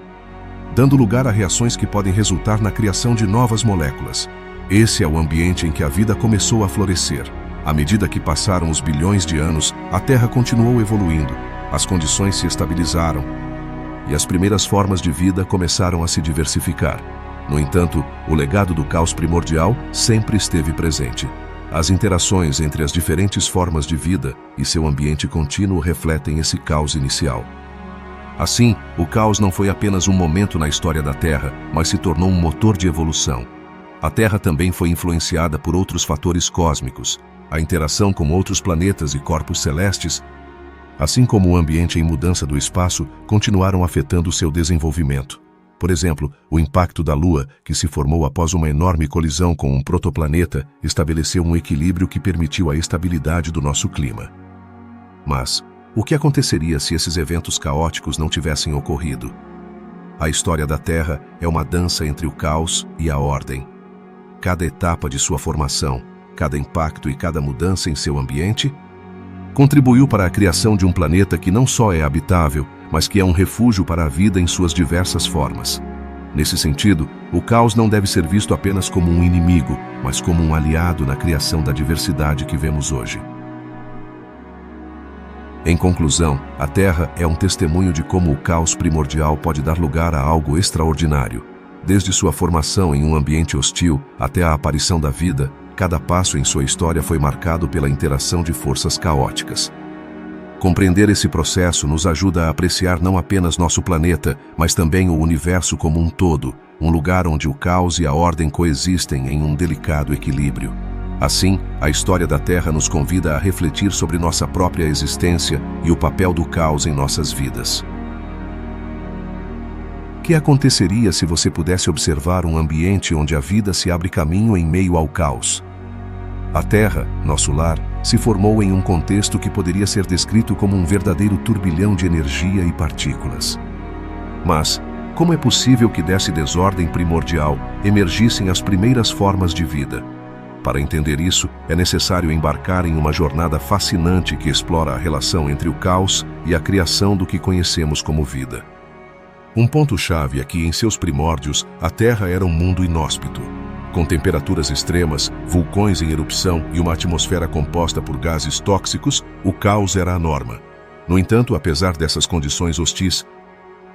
dando lugar a reações que podem resultar na criação de novas moléculas. Esse é o ambiente em que a vida começou a florescer. À medida que passaram os bilhões de anos, a Terra continuou evoluindo, as condições se estabilizaram e as primeiras formas de vida começaram a se diversificar. No entanto, o legado do caos primordial sempre esteve presente. As interações entre as diferentes formas de vida e seu ambiente contínuo refletem esse caos inicial. Assim, o caos não foi apenas um momento na história da Terra, mas se tornou um motor de evolução. A Terra também foi influenciada por outros fatores cósmicos, a interação com outros planetas e corpos celestes, assim como o ambiente em mudança do espaço, continuaram afetando seu desenvolvimento. Por exemplo, o impacto da Lua, que se formou após uma enorme colisão com um protoplaneta, estabeleceu um equilíbrio que permitiu a estabilidade do nosso clima. Mas, o que aconteceria se esses eventos caóticos não tivessem ocorrido? A história da Terra é uma dança entre o caos e a ordem. Cada etapa de sua formação, cada impacto e cada mudança em seu ambiente, contribuiu para a criação de um planeta que não só é habitável, mas que é um refúgio para a vida em suas diversas formas. Nesse sentido, o caos não deve ser visto apenas como um inimigo, mas como um aliado na criação da diversidade que vemos hoje. Em conclusão, a Terra é um testemunho de como o caos primordial pode dar lugar a algo extraordinário. Desde sua formação em um ambiente hostil até a aparição da vida, cada passo em sua história foi marcado pela interação de forças caóticas. Compreender esse processo nos ajuda a apreciar não apenas nosso planeta, mas também o universo como um todo, um lugar onde o caos e a ordem coexistem em um delicado equilíbrio. Assim, a história da Terra nos convida a refletir sobre nossa própria existência e o papel do caos em nossas vidas. O que aconteceria se você pudesse observar um ambiente onde a vida se abre caminho em meio ao caos? A Terra, nosso lar, se formou em um contexto que poderia ser descrito como um verdadeiro turbilhão de energia e partículas. Mas, como é possível que dessa desordem primordial emergissem as primeiras formas de vida? Para entender isso, é necessário embarcar em uma jornada fascinante que explora a relação entre o caos e a criação do que conhecemos como vida. Um ponto-chave é que, em seus primórdios, a Terra era um mundo inóspito. Com temperaturas extremas, vulcões em erupção e uma atmosfera composta por gases tóxicos, o caos era a norma. No entanto, apesar dessas condições hostis,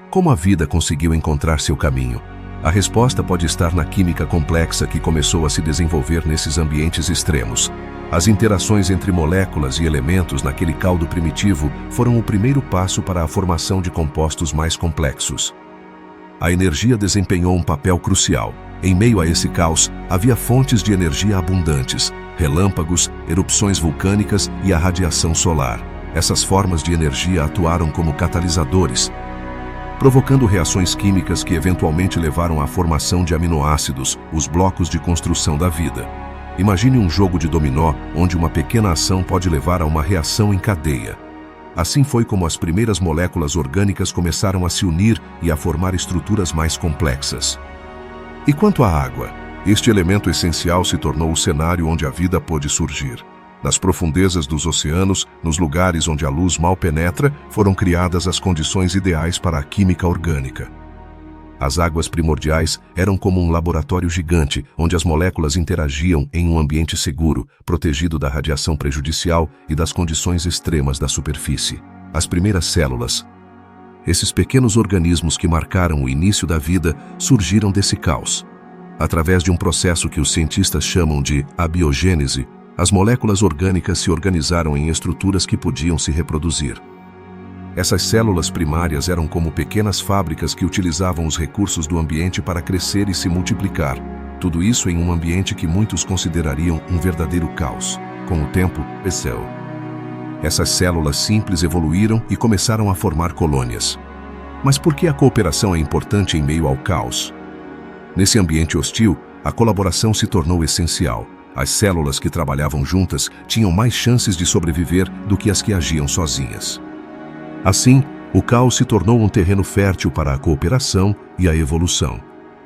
como a vida conseguiu encontrar seu caminho? A resposta pode estar na química complexa que começou a se desenvolver nesses ambientes extremos. As interações entre moléculas e elementos naquele caldo primitivo foram o primeiro passo para a formação de compostos mais complexos. A energia desempenhou um papel crucial. Em meio a esse caos, havia fontes de energia abundantes, relâmpagos, erupções vulcânicas e a radiação solar. Essas formas de energia atuaram como catalisadores, provocando reações químicas que eventualmente levaram à formação de aminoácidos, os blocos de construção da vida. Imagine um jogo de dominó onde uma pequena ação pode levar a uma reação em cadeia. Assim foi como as primeiras moléculas orgânicas começaram a se unir e a formar estruturas mais complexas. E quanto à água? Este elemento essencial se tornou o cenário onde a vida pôde surgir. Nas profundezas dos oceanos, nos lugares onde a luz mal penetra, foram criadas as condições ideais para a química orgânica. As águas primordiais eram como um laboratório gigante, onde as moléculas interagiam em um ambiente seguro, protegido da radiação prejudicial e das condições extremas da superfície. As primeiras células, esses pequenos organismos que marcaram o início da vida, surgiram desse caos. Através de um processo que os cientistas chamam de abiogênese, as moléculas orgânicas se organizaram em estruturas que podiam se reproduzir. Essas células primárias eram como pequenas fábricas que utilizavam os recursos do ambiente para crescer e se multiplicar. Tudo isso em um ambiente que muitos considerariam um verdadeiro caos. Com o tempo, cresceu. Essas células simples evoluíram e começaram a formar colônias. Mas por que a cooperação é importante em meio ao caos? Nesse ambiente hostil, a colaboração se tornou essencial. As células que trabalhavam juntas tinham mais chances de sobreviver do que as que agiam sozinhas. Assim, o caos se tornou um terreno fértil para a cooperação e a evolução.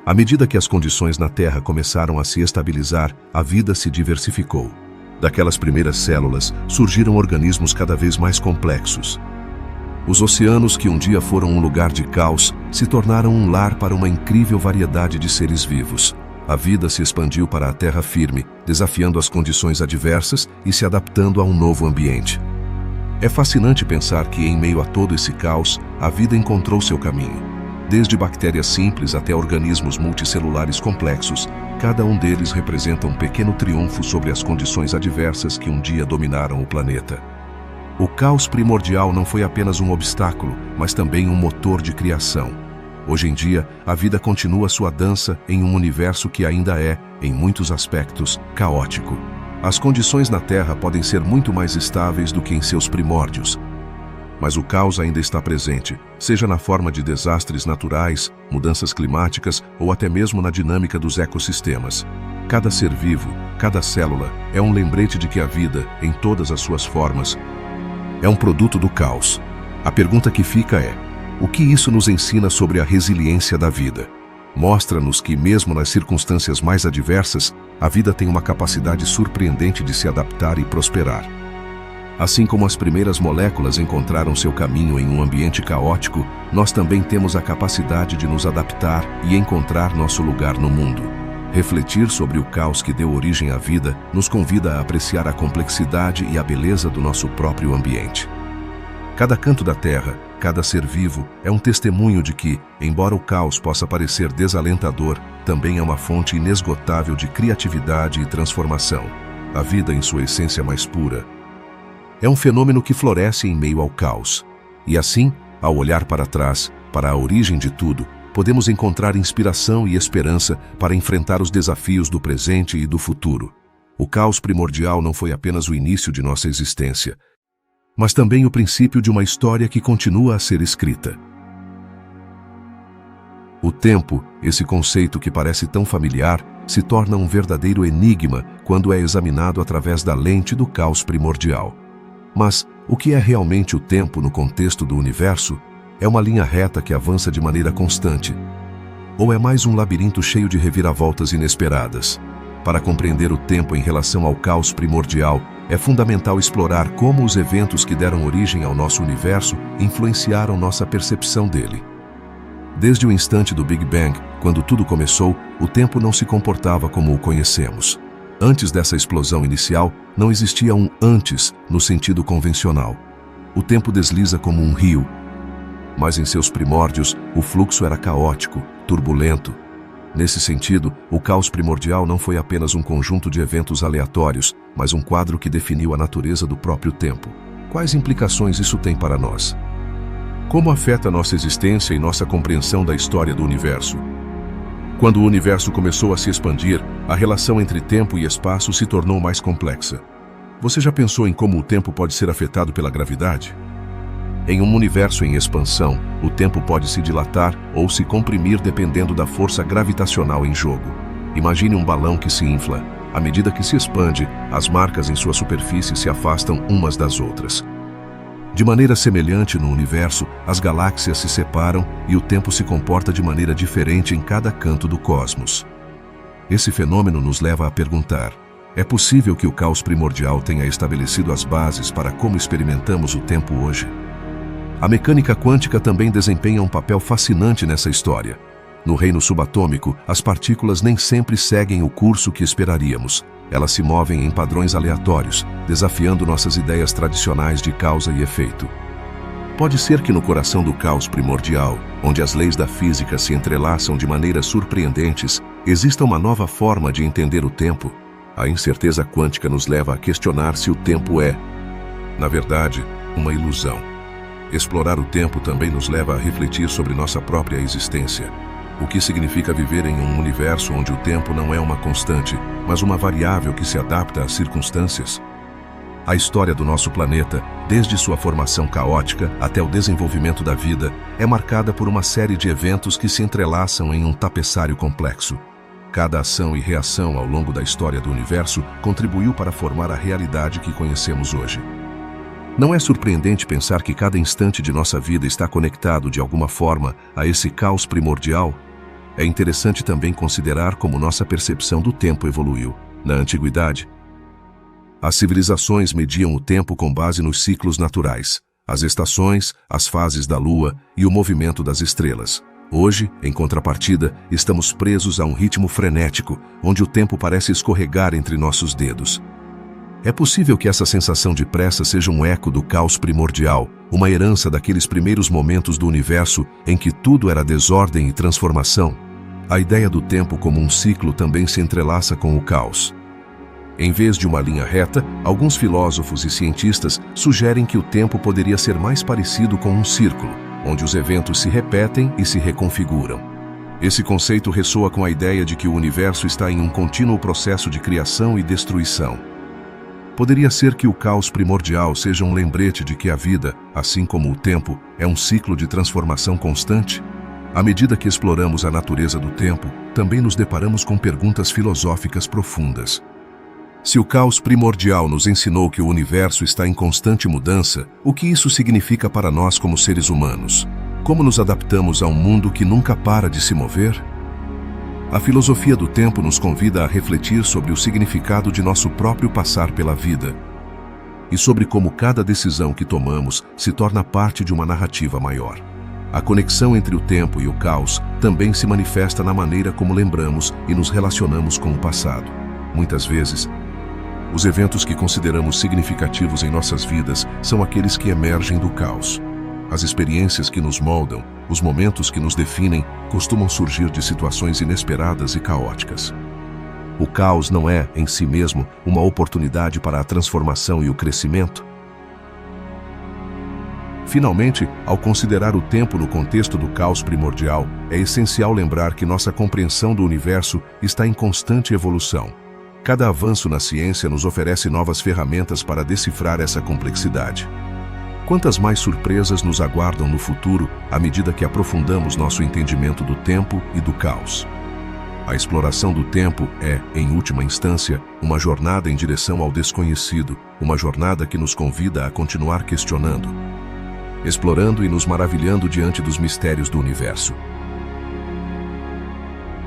À medida que as condições na Terra começaram a se estabilizar, a vida se diversificou. Daquelas primeiras células, surgiram organismos cada vez mais complexos. Os oceanos, que um dia foram um lugar de caos, se tornaram um lar para uma incrível variedade de seres vivos. A vida se expandiu para a terra firme, desafiando as condições adversas e se adaptando a um novo ambiente. É fascinante pensar que, em meio a todo esse caos, a vida encontrou seu caminho. Desde bactérias simples até organismos multicelulares complexos, cada um deles representa um pequeno triunfo sobre as condições adversas que um dia dominaram o planeta. O caos primordial não foi apenas um obstáculo, mas também um motor de criação. Hoje em dia, a vida continua sua dança em um universo que ainda é, em muitos aspectos, caótico. As condições na Terra podem ser muito mais estáveis do que em seus primórdios. Mas o caos ainda está presente, seja na forma de desastres naturais, mudanças climáticas ou até mesmo na dinâmica dos ecossistemas. Cada ser vivo, cada célula, é um lembrete de que a vida, em todas as suas formas, é um produto do caos. A pergunta que fica é: o que isso nos ensina sobre a resiliência da vida? Mostra-nos que, mesmo nas circunstâncias mais adversas, a vida tem uma capacidade surpreendente de se adaptar e prosperar. Assim como as primeiras moléculas encontraram seu caminho em um ambiente caótico, nós também temos a capacidade de nos adaptar e encontrar nosso lugar no mundo. Refletir sobre o caos que deu origem à vida nos convida a apreciar a complexidade e a beleza do nosso próprio ambiente. Cada canto da Terra, cada ser vivo, é um testemunho de que, embora o caos possa parecer desalentador, também é uma fonte inesgotável de criatividade e transformação. A vida, em sua essência mais pura, é um fenômeno que floresce em meio ao caos. E assim, ao olhar para trás, para a origem de tudo, podemos encontrar inspiração e esperança para enfrentar os desafios do presente e do futuro. O caos primordial não foi apenas o início de nossa existência, mas também o princípio de uma história que continua a ser escrita. O tempo, esse conceito que parece tão familiar, se torna um verdadeiro enigma quando é examinado através da lente do caos primordial. Mas o que é realmente o tempo no contexto do universo? É uma linha reta que avança de maneira constante? Ou é mais um labirinto cheio de reviravoltas inesperadas? Para compreender o tempo em relação ao caos primordial, é fundamental explorar como os eventos que deram origem ao nosso universo influenciaram nossa percepção dele. Desde o instante do Big Bang, quando tudo começou, o tempo não se comportava como o conhecemos. Antes dessa explosão inicial, não existia um antes no sentido convencional. O tempo desliza como um rio, mas em seus primórdios, o fluxo era caótico, turbulento. Nesse sentido, o caos primordial não foi apenas um conjunto de eventos aleatórios, mas um quadro que definiu a natureza do próprio tempo. Quais implicações isso tem para nós? Como afeta nossa existência e nossa compreensão da história do universo? Quando o universo começou a se expandir, a relação entre tempo e espaço se tornou mais complexa. Você já pensou em como o tempo pode ser afetado pela gravidade? Em um universo em expansão, o tempo pode se dilatar ou se comprimir dependendo da força gravitacional em jogo. Imagine um balão que se infla. À medida que se expande, as marcas em sua superfície se afastam umas das outras. De maneira semelhante no universo, as galáxias se separam e o tempo se comporta de maneira diferente em cada canto do cosmos. Esse fenômeno nos leva a perguntar: é possível que o caos primordial tenha estabelecido as bases para como experimentamos o tempo hoje? A mecânica quântica também desempenha um papel fascinante nessa história. No reino subatômico, as partículas nem sempre seguem o curso que esperaríamos. Elas se movem em padrões aleatórios, desafiando nossas ideias tradicionais de causa e efeito. Pode ser que no coração do caos primordial, onde as leis da física se entrelaçam de maneiras surpreendentes, exista uma nova forma de entender o tempo. A incerteza quântica nos leva a questionar se o tempo é, na verdade, uma ilusão. Explorar o tempo também nos leva a refletir sobre nossa própria existência. O que significa viver em um universo onde o tempo não é uma constante, mas uma variável que se adapta às circunstâncias? A história do nosso planeta, desde sua formação caótica até o desenvolvimento da vida, é marcada por uma série de eventos que se entrelaçam em um tapeçário complexo. Cada ação e reação ao longo da história do universo contribuiu para formar a realidade que conhecemos hoje. Não é surpreendente pensar que cada instante de nossa vida está conectado de alguma forma a esse caos primordial? É interessante também considerar como nossa percepção do tempo evoluiu. Na antiguidade, as civilizações mediam o tempo com base nos ciclos naturais, as estações, as fases da lua e o movimento das estrelas. Hoje, em contrapartida, estamos presos a um ritmo frenético, onde o tempo parece escorregar entre nossos dedos. É possível que essa sensação de pressa seja um eco do caos primordial, uma herança daqueles primeiros momentos do universo em que tudo era desordem e transformação. A ideia do tempo como um ciclo também se entrelaça com o caos. Em vez de uma linha reta, alguns filósofos e cientistas sugerem que o tempo poderia ser mais parecido com um círculo, onde os eventos se repetem e se reconfiguram. Esse conceito ressoa com a ideia de que o universo está em um contínuo processo de criação e destruição. Poderia ser que o caos primordial seja um lembrete de que a vida, assim como o tempo, é um ciclo de transformação constante? À medida que exploramos a natureza do tempo, também nos deparamos com perguntas filosóficas profundas. Se o caos primordial nos ensinou que o universo está em constante mudança, o que isso significa para nós como seres humanos? Como nos adaptamos a um mundo que nunca para de se mover? A filosofia do tempo nos convida a refletir sobre o significado de nosso próprio passar pela vida e sobre como cada decisão que tomamos se torna parte de uma narrativa maior. A conexão entre o tempo e o caos também se manifesta na maneira como lembramos e nos relacionamos com o passado. Muitas vezes, os eventos que consideramos significativos em nossas vidas são aqueles que emergem do caos. As experiências que nos moldam, os momentos que nos definem, costumam surgir de situações inesperadas e caóticas. O caos não é, em si mesmo, uma oportunidade para a transformação e o crescimento? Finalmente, ao considerar o tempo no contexto do caos primordial, é essencial lembrar que nossa compreensão do universo está em constante evolução. Cada avanço na ciência nos oferece novas ferramentas para decifrar essa complexidade. Quantas mais surpresas nos aguardam no futuro à medida que aprofundamos nosso entendimento do tempo e do caos? A exploração do tempo é, em última instância, uma jornada em direção ao desconhecido, uma jornada que nos convida a continuar questionando, explorando e nos maravilhando diante dos mistérios do universo.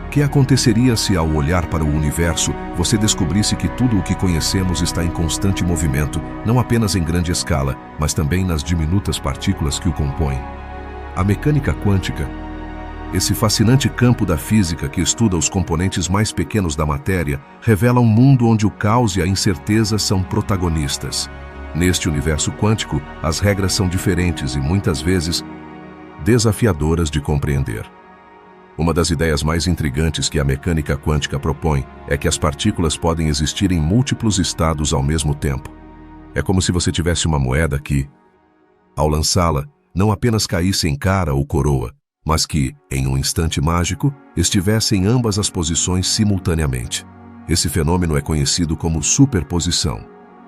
O que aconteceria se, ao olhar para o universo, você descobrisse que tudo o que conhecemos está em constante movimento, não apenas em grande escala, mas também nas diminutas partículas que o compõem? A mecânica quântica, esse fascinante campo da física que estuda os componentes mais pequenos da matéria, revela um mundo onde o caos e a incerteza são protagonistas. Neste universo quântico, as regras são diferentes e, muitas vezes, desafiadoras de compreender. Uma das ideias mais intrigantes que a mecânica quântica propõe é que as partículas podem existir em múltiplos estados ao mesmo tempo. É como se você tivesse uma moeda que, ao lançá-la, não apenas caísse em cara ou coroa, mas que, em um instante mágico, estivesse em ambas as posições simultaneamente. Esse fenômeno é conhecido como superposição.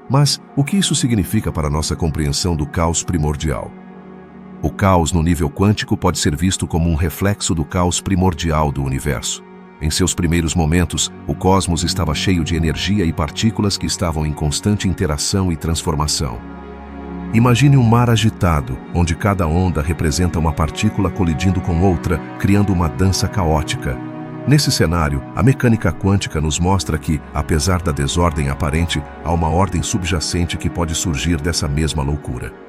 Mas o que isso significa para nossa compreensão do caos primordial? O caos no nível quântico pode ser visto como um reflexo do caos primordial do universo. Em seus primeiros momentos, o cosmos estava cheio de energia e partículas que estavam em constante interação e transformação. Imagine um mar agitado, onde cada onda representa uma partícula colidindo com outra, criando uma dança caótica. Nesse cenário, a mecânica quântica nos mostra que, apesar da desordem aparente, há uma ordem subjacente que pode surgir dessa mesma loucura.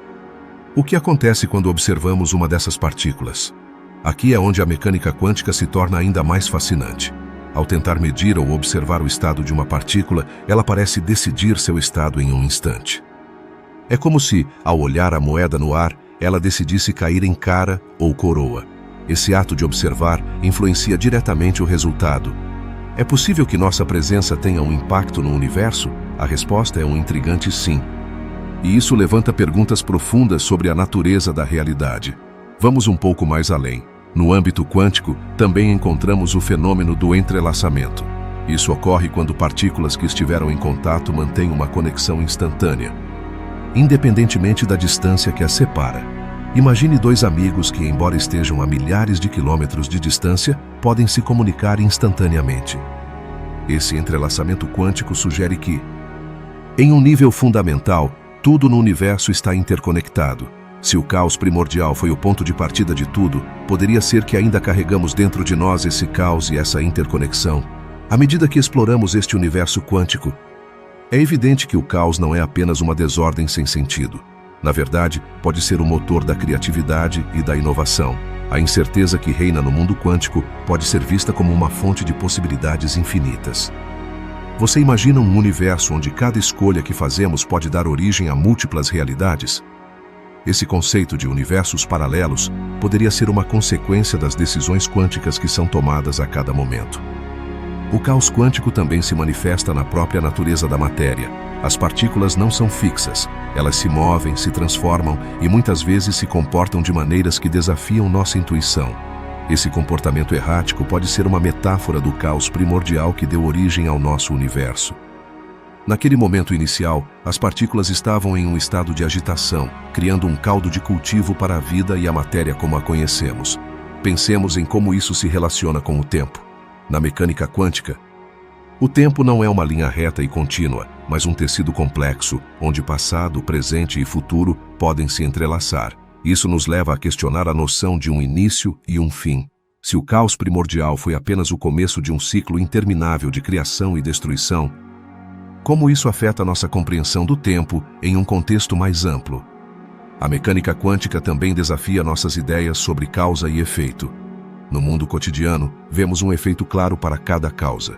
O que acontece quando observamos uma dessas partículas? Aqui é onde a mecânica quântica se torna ainda mais fascinante. Ao tentar medir ou observar o estado de uma partícula, ela parece decidir seu estado em um instante. É como se, ao olhar a moeda no ar, ela decidisse cair em cara ou coroa. Esse ato de observar influencia diretamente o resultado. É possível que nossa presença tenha um impacto no universo? A resposta é um intrigante sim. E isso levanta perguntas profundas sobre a natureza da realidade. Vamos um pouco mais além. No âmbito quântico, também encontramos o fenômeno do entrelaçamento. Isso ocorre quando partículas que estiveram em contato mantêm uma conexão instantânea, independentemente da distância que as separa. Imagine dois amigos que, embora estejam a milhares de quilômetros de distância, podem se comunicar instantaneamente. Esse entrelaçamento quântico sugere que, em um nível fundamental, tudo no universo está interconectado. Se o caos primordial foi o ponto de partida de tudo, poderia ser que ainda carregamos dentro de nós esse caos e essa interconexão. À medida que exploramos este universo quântico, é evidente que o caos não é apenas uma desordem sem sentido. Na verdade, pode ser o motor da criatividade e da inovação. A incerteza que reina no mundo quântico pode ser vista como uma fonte de possibilidades infinitas. Você imagina um universo onde cada escolha que fazemos pode dar origem a múltiplas realidades? Esse conceito de universos paralelos poderia ser uma consequência das decisões quânticas que são tomadas a cada momento. O caos quântico também se manifesta na própria natureza da matéria. As partículas não são fixas, elas se movem, se transformam e muitas vezes se comportam de maneiras que desafiam nossa intuição. Esse comportamento errático pode ser uma metáfora do caos primordial que deu origem ao nosso universo. Naquele momento inicial, as partículas estavam em um estado de agitação, criando um caldo de cultivo para a vida e a matéria como a conhecemos. Pensemos em como isso se relaciona com o tempo. Na mecânica quântica, o tempo não é uma linha reta e contínua, mas um tecido complexo, onde passado, presente e futuro podem se entrelaçar. Isso nos leva a questionar a noção de um início e um fim. Se o caos primordial foi apenas o começo de um ciclo interminável de criação e destruição, como isso afeta nossa compreensão do tempo em um contexto mais amplo? A mecânica quântica também desafia nossas ideias sobre causa e efeito. No mundo cotidiano, vemos um efeito claro para cada causa.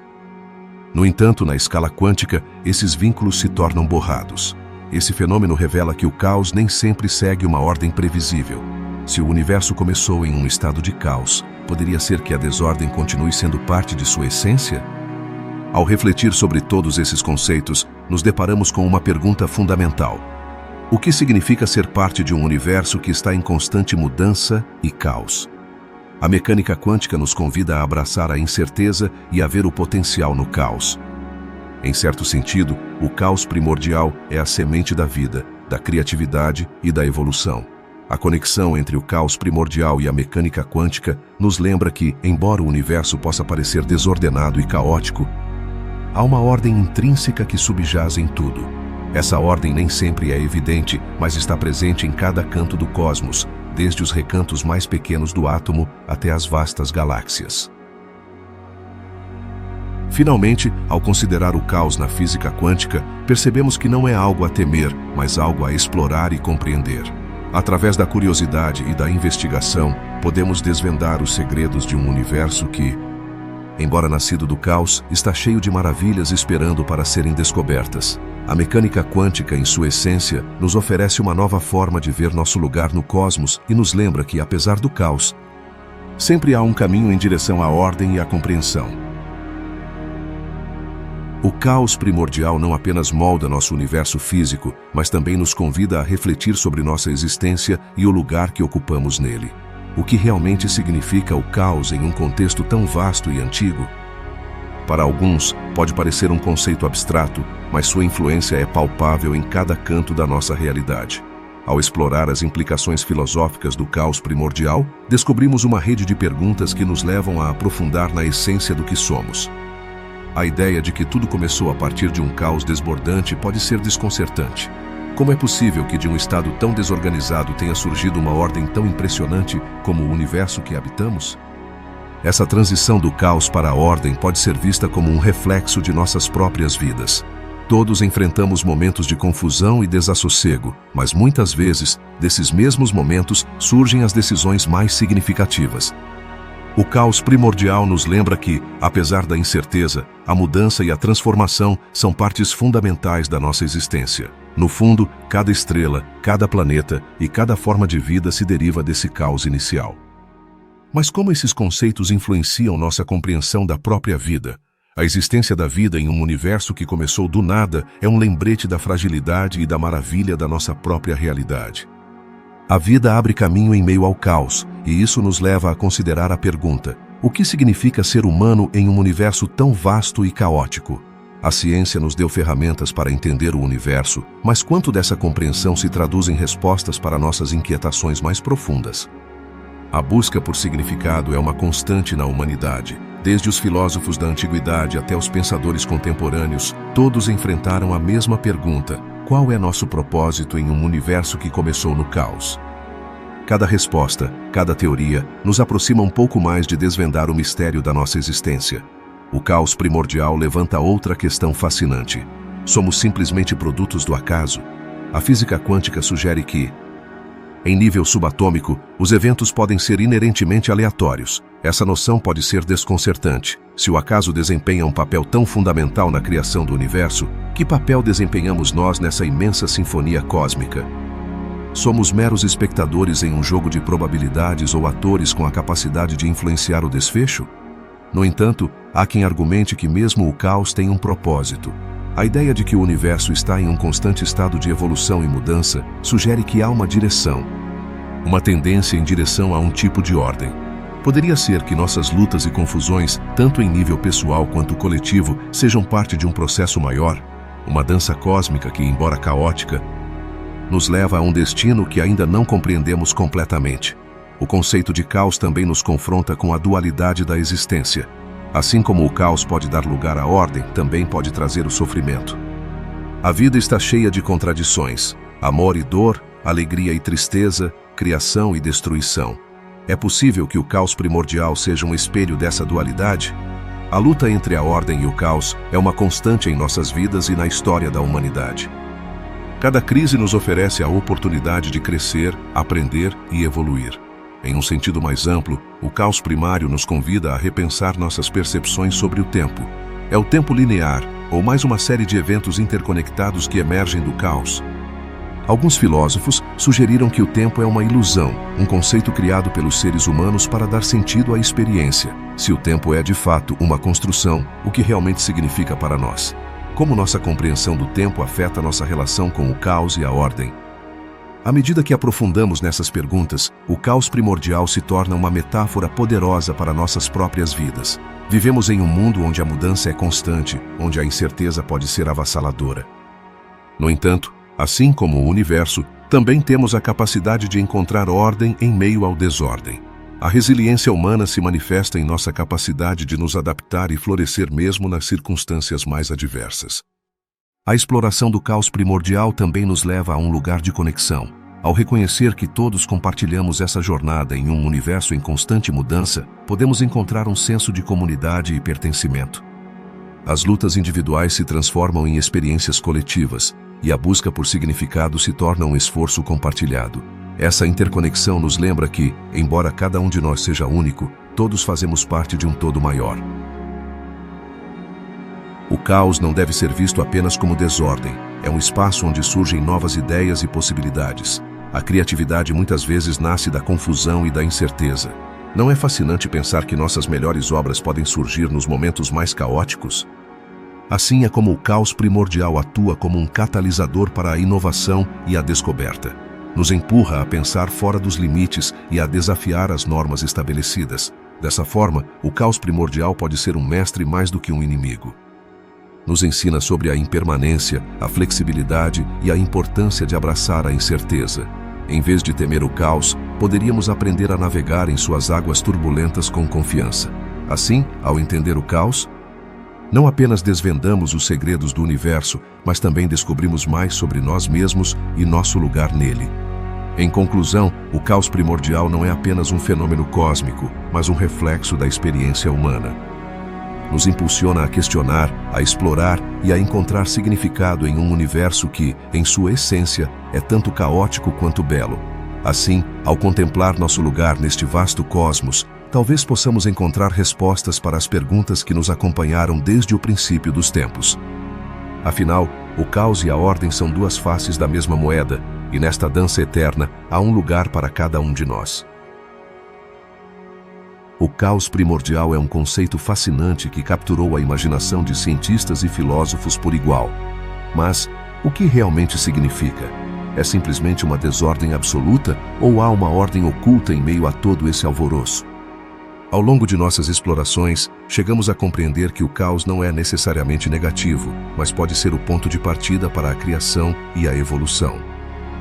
No entanto, na escala quântica, esses vínculos se tornam borrados. Esse fenômeno revela que o caos nem sempre segue uma ordem previsível. Se o universo começou em um estado de caos, poderia ser que a desordem continue sendo parte de sua essência? Ao refletir sobre todos esses conceitos, nos deparamos com uma pergunta fundamental. O que significa ser parte de um universo que está em constante mudança e caos? A mecânica quântica nos convida a abraçar a incerteza e a ver o potencial no caos. Em certo sentido, o caos primordial é a semente da vida, da criatividade e da evolução. A conexão entre o caos primordial e a mecânica quântica nos lembra que, embora o universo possa parecer desordenado e caótico, há uma ordem intrínseca que subjaz em tudo. Essa ordem nem sempre é evidente, mas está presente em cada canto do cosmos, desde os recantos mais pequenos do átomo até as vastas galáxias. Finalmente, ao considerar o caos na física quântica, percebemos que não é algo a temer, mas algo a explorar e compreender. Através da curiosidade e da investigação, podemos desvendar os segredos de um universo que, embora nascido do caos, está cheio de maravilhas esperando para serem descobertas. A mecânica quântica, em sua essência, nos oferece uma nova forma de ver nosso lugar no cosmos e nos lembra que, apesar do caos, sempre há um caminho em direção à ordem e à compreensão. O caos primordial não apenas molda nosso universo físico, mas também nos convida a refletir sobre nossa existência e o lugar que ocupamos nele. O que realmente significa o caos em um contexto tão vasto e antigo? Para alguns, pode parecer um conceito abstrato, mas sua influência é palpável em cada canto da nossa realidade. Ao explorar as implicações filosóficas do caos primordial, descobrimos uma rede de perguntas que nos levam a aprofundar na essência do que somos. A ideia de que tudo começou a partir de um caos desbordante pode ser desconcertante. Como é possível que de um estado tão desorganizado tenha surgido uma ordem tão impressionante como o universo que habitamos? Essa transição do caos para a ordem pode ser vista como um reflexo de nossas próprias vidas. Todos enfrentamos momentos de confusão e desassossego, mas muitas vezes, desses mesmos momentos, surgem as decisões mais significativas. O caos primordial nos lembra que, apesar da incerteza, a mudança e a transformação são partes fundamentais da nossa existência. No fundo, cada estrela, cada planeta e cada forma de vida se deriva desse caos inicial. Mas como esses conceitos influenciam nossa compreensão da própria vida? A existência da vida em um universo que começou do nada é um lembrete da fragilidade e da maravilha da nossa própria realidade. A vida abre caminho em meio ao caos, e isso nos leva a considerar a pergunta: o que significa ser humano em um universo tão vasto e caótico? A ciência nos deu ferramentas para entender o universo, mas quanto dessa compreensão se traduz em respostas para nossas inquietações mais profundas? A busca por significado é uma constante na humanidade. Desde os filósofos da antiguidade até os pensadores contemporâneos, todos enfrentaram a mesma pergunta: qual é nosso propósito em um universo que começou no caos? Cada resposta, cada teoria, nos aproxima um pouco mais de desvendar o mistério da nossa existência. O caos primordial levanta outra questão fascinante. Somos simplesmente produtos do acaso? A física quântica sugere que, em nível subatômico, os eventos podem ser inerentemente aleatórios. Essa noção pode ser desconcertante. Se o acaso desempenha um papel tão fundamental na criação do universo, que papel desempenhamos nós nessa imensa sinfonia cósmica? Somos meros espectadores em um jogo de probabilidades ou atores com a capacidade de influenciar o desfecho? No entanto, há quem argumente que mesmo o caos tem um propósito. A ideia de que o universo está em um constante estado de evolução e mudança sugere que há uma direção, uma tendência em direção a um tipo de ordem. Poderia ser que nossas lutas e confusões, tanto em nível pessoal quanto coletivo, sejam parte de um processo maior, uma dança cósmica que, embora caótica, nos leva a um destino que ainda não compreendemos completamente. O conceito de caos também nos confronta com a dualidade da existência. Assim como o caos pode dar lugar à ordem, também pode trazer o sofrimento. A vida está cheia de contradições: amor e dor, alegria e tristeza, criação e destruição. É possível que o caos primordial seja um espelho dessa dualidade? A luta entre a ordem e o caos é uma constante em nossas vidas e na história da humanidade. Cada crise nos oferece a oportunidade de crescer, aprender e evoluir. Em um sentido mais amplo, o caos primário nos convida a repensar nossas percepções sobre o tempo. É o tempo linear, ou mais uma série de eventos interconectados que emergem do caos? Alguns filósofos sugeriram que o tempo é uma ilusão, um conceito criado pelos seres humanos para dar sentido à experiência. Se o tempo é de fato uma construção, o que realmente significa para nós? Como nossa compreensão do tempo afeta nossa relação com o caos e a ordem? À medida que aprofundamos nessas perguntas, o caos primordial se torna uma metáfora poderosa para nossas próprias vidas. Vivemos em um mundo onde a mudança é constante, onde a incerteza pode ser avassaladora. No entanto, assim como o universo, também temos a capacidade de encontrar ordem em meio ao desordem. A resiliência humana se manifesta em nossa capacidade de nos adaptar e florescer mesmo nas circunstâncias mais adversas. A exploração do caos primordial também nos leva a um lugar de conexão. Ao reconhecer que todos compartilhamos essa jornada em um universo em constante mudança, podemos encontrar um senso de comunidade e pertencimento. As lutas individuais se transformam em experiências coletivas, e a busca por significado se torna um esforço compartilhado. Essa interconexão nos lembra que, embora cada um de nós seja único, todos fazemos parte de um todo maior. O caos não deve ser visto apenas como desordem. É um espaço onde surgem novas ideias e possibilidades. A criatividade muitas vezes nasce da confusão e da incerteza. Não é fascinante pensar que nossas melhores obras podem surgir nos momentos mais caóticos? Assim é como o caos primordial atua como um catalisador para a inovação e a descoberta. Nos empurra a pensar fora dos limites e a desafiar as normas estabelecidas. Dessa forma, o caos primordial pode ser um mestre mais do que um inimigo. Nos ensina sobre a impermanência, a flexibilidade e a importância de abraçar a incerteza. Em vez de temer o caos, poderíamos aprender a navegar em suas águas turbulentas com confiança. Assim, ao entender o caos, não apenas desvendamos os segredos do universo, mas também descobrimos mais sobre nós mesmos e nosso lugar nele. Em conclusão, o caos primordial não é apenas um fenômeno cósmico, mas um reflexo da experiência humana. Nos impulsiona a questionar, a explorar e a encontrar significado em um universo que, em sua essência, é tanto caótico quanto belo. Assim, ao contemplar nosso lugar neste vasto cosmos, talvez possamos encontrar respostas para as perguntas que nos acompanharam desde o princípio dos tempos. Afinal, o caos e a ordem são duas faces da mesma moeda, e nesta dança eterna há um lugar para cada um de nós. o caos primordial é um conceito fascinante que capturou a imaginação de cientistas e filósofos por igual. Mas, o que realmente significa? É simplesmente uma desordem absoluta ou há uma ordem oculta em meio a todo esse alvoroço? Ao longo de nossas explorações, chegamos a compreender que o caos não é necessariamente negativo, mas pode ser o ponto de partida para a criação e a evolução.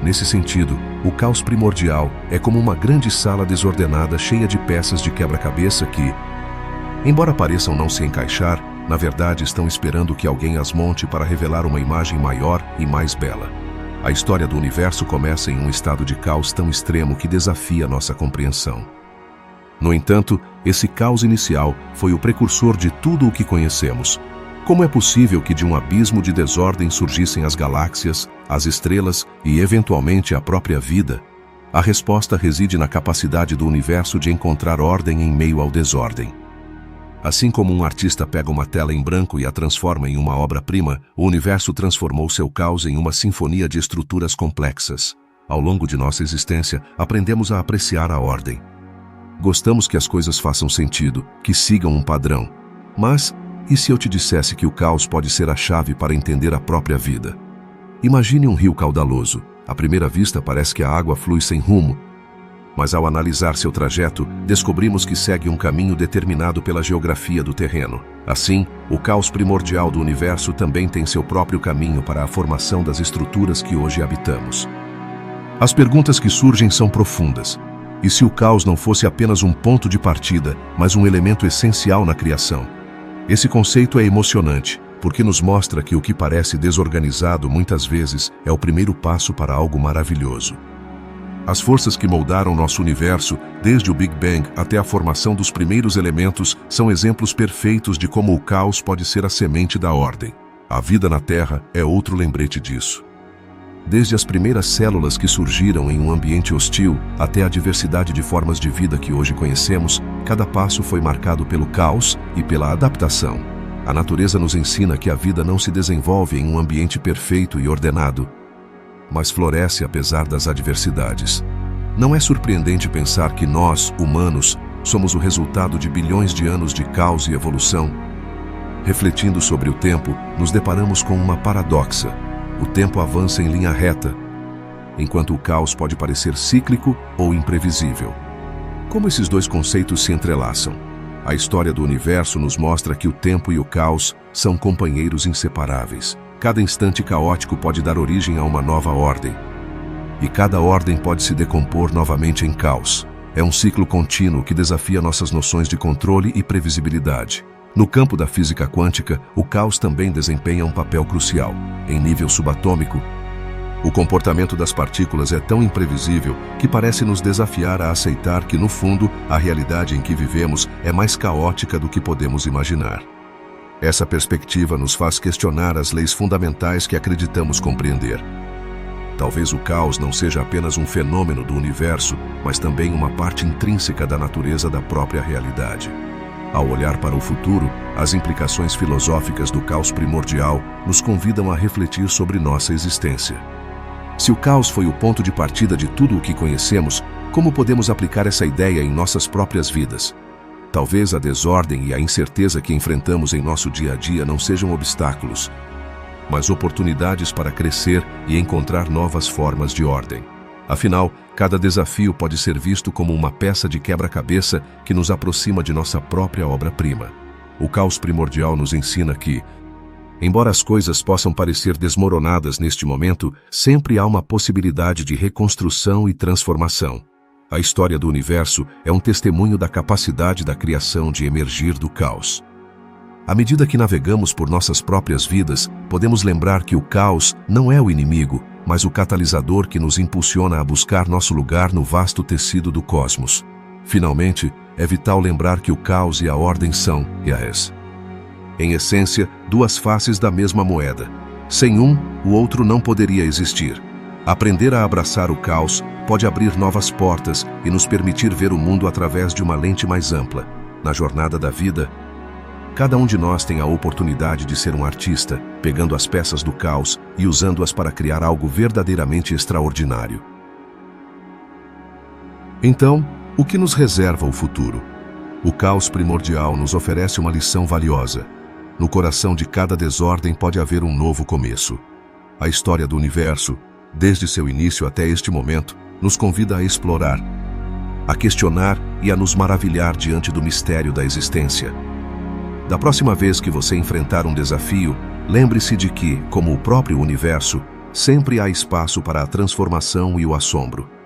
Nesse sentido, o caos primordial é como uma grande sala desordenada cheia de peças de quebra-cabeça que, embora pareçam não se encaixar, na verdade estão esperando que alguém as monte para revelar uma imagem maior e mais bela. A história do universo começa em um estado de caos tão extremo que desafia nossa compreensão. No entanto, esse caos inicial foi o precursor de tudo o que conhecemos. Como é possível que de um abismo de desordem surgissem as galáxias, as estrelas e, eventualmente, a própria vida? A resposta reside na capacidade do universo de encontrar ordem em meio ao desordem. Assim como um artista pega uma tela em branco e a transforma em uma obra-prima, o universo transformou seu caos em uma sinfonia de estruturas complexas. Ao longo de nossa existência, aprendemos a apreciar a ordem. Gostamos que as coisas façam sentido, que sigam um padrão. Mas, e se eu te dissesse que o caos pode ser a chave para entender a própria vida? Imagine um rio caudaloso. À primeira vista parece que a água flui sem rumo. Mas ao analisar seu trajeto, descobrimos que segue um caminho determinado pela geografia do terreno. Assim, o caos primordial do universo também tem seu próprio caminho para a formação das estruturas que hoje habitamos. As perguntas que surgem são profundas. E se o caos não fosse apenas um ponto de partida, mas um elemento essencial na criação? Esse conceito é emocionante, porque nos mostra que o que parece desorganizado muitas vezes é o primeiro passo para algo maravilhoso. As forças que moldaram nosso universo, desde o Big Bang até a formação dos primeiros elementos, são exemplos perfeitos de como o caos pode ser a semente da ordem. A vida na Terra é outro lembrete disso. Desde as primeiras células que surgiram em um ambiente hostil até a diversidade de formas de vida que hoje conhecemos, cada passo foi marcado pelo caos e pela adaptação. A natureza nos ensina que a vida não se desenvolve em um ambiente perfeito e ordenado, mas floresce apesar das adversidades. Não é surpreendente pensar que nós, humanos, somos o resultado de bilhões de anos de caos e evolução. Refletindo sobre o tempo, nos deparamos com uma paradoxa. O tempo avança em linha reta, enquanto o caos pode parecer cíclico ou imprevisível. Como esses dois conceitos se entrelaçam? A história do universo nos mostra que o tempo e o caos são companheiros inseparáveis. Cada instante caótico pode dar origem a uma nova ordem. E cada ordem pode se decompor novamente em caos. É um ciclo contínuo que desafia nossas noções de controle e previsibilidade. No campo da física quântica, o caos também desempenha um papel crucial. Em nível subatômico, o comportamento das partículas é tão imprevisível que parece nos desafiar a aceitar que, no fundo, a realidade em que vivemos é mais caótica do que podemos imaginar. Essa perspectiva nos faz questionar as leis fundamentais que acreditamos compreender. Talvez o caos não seja apenas um fenômeno do universo, mas também uma parte intrínseca da natureza da própria realidade. Ao olhar para o futuro, as implicações filosóficas do caos primordial nos convidam a refletir sobre nossa existência. Se o caos foi o ponto de partida de tudo o que conhecemos, como podemos aplicar essa ideia em nossas próprias vidas? Talvez a desordem e a incerteza que enfrentamos em nosso dia a dia não sejam obstáculos, mas oportunidades para crescer e encontrar novas formas de ordem. Afinal, cada desafio pode ser visto como uma peça de quebra-cabeça que nos aproxima de nossa própria obra-prima. O caos primordial nos ensina que, embora as coisas possam parecer desmoronadas neste momento, sempre há uma possibilidade de reconstrução e transformação. A história do universo é um testemunho da capacidade da criação de emergir do caos. À medida que navegamos por nossas próprias vidas, podemos lembrar que o caos não é o inimigo, mas o catalisador que nos impulsiona a buscar nosso lugar no vasto tecido do cosmos. Finalmente, é vital lembrar que o caos e a ordem são, em essência, duas faces da mesma moeda. Sem um, o outro não poderia existir. Aprender a abraçar o caos pode abrir novas portas e nos permitir ver o mundo através de uma lente mais ampla. Na jornada da vida, cada um de nós tem a oportunidade de ser um artista, pegando as peças do caos e usando-as para criar algo verdadeiramente extraordinário. Então, o que nos reserva o futuro? O caos primordial nos oferece uma lição valiosa. No coração de cada desordem pode haver um novo começo. A história do universo, desde seu início até este momento, nos convida a explorar, a questionar e a nos maravilhar diante do mistério da existência. Da próxima vez que você enfrentar um desafio, lembre-se de que, como o próprio universo, sempre há espaço para a transformação e o assombro.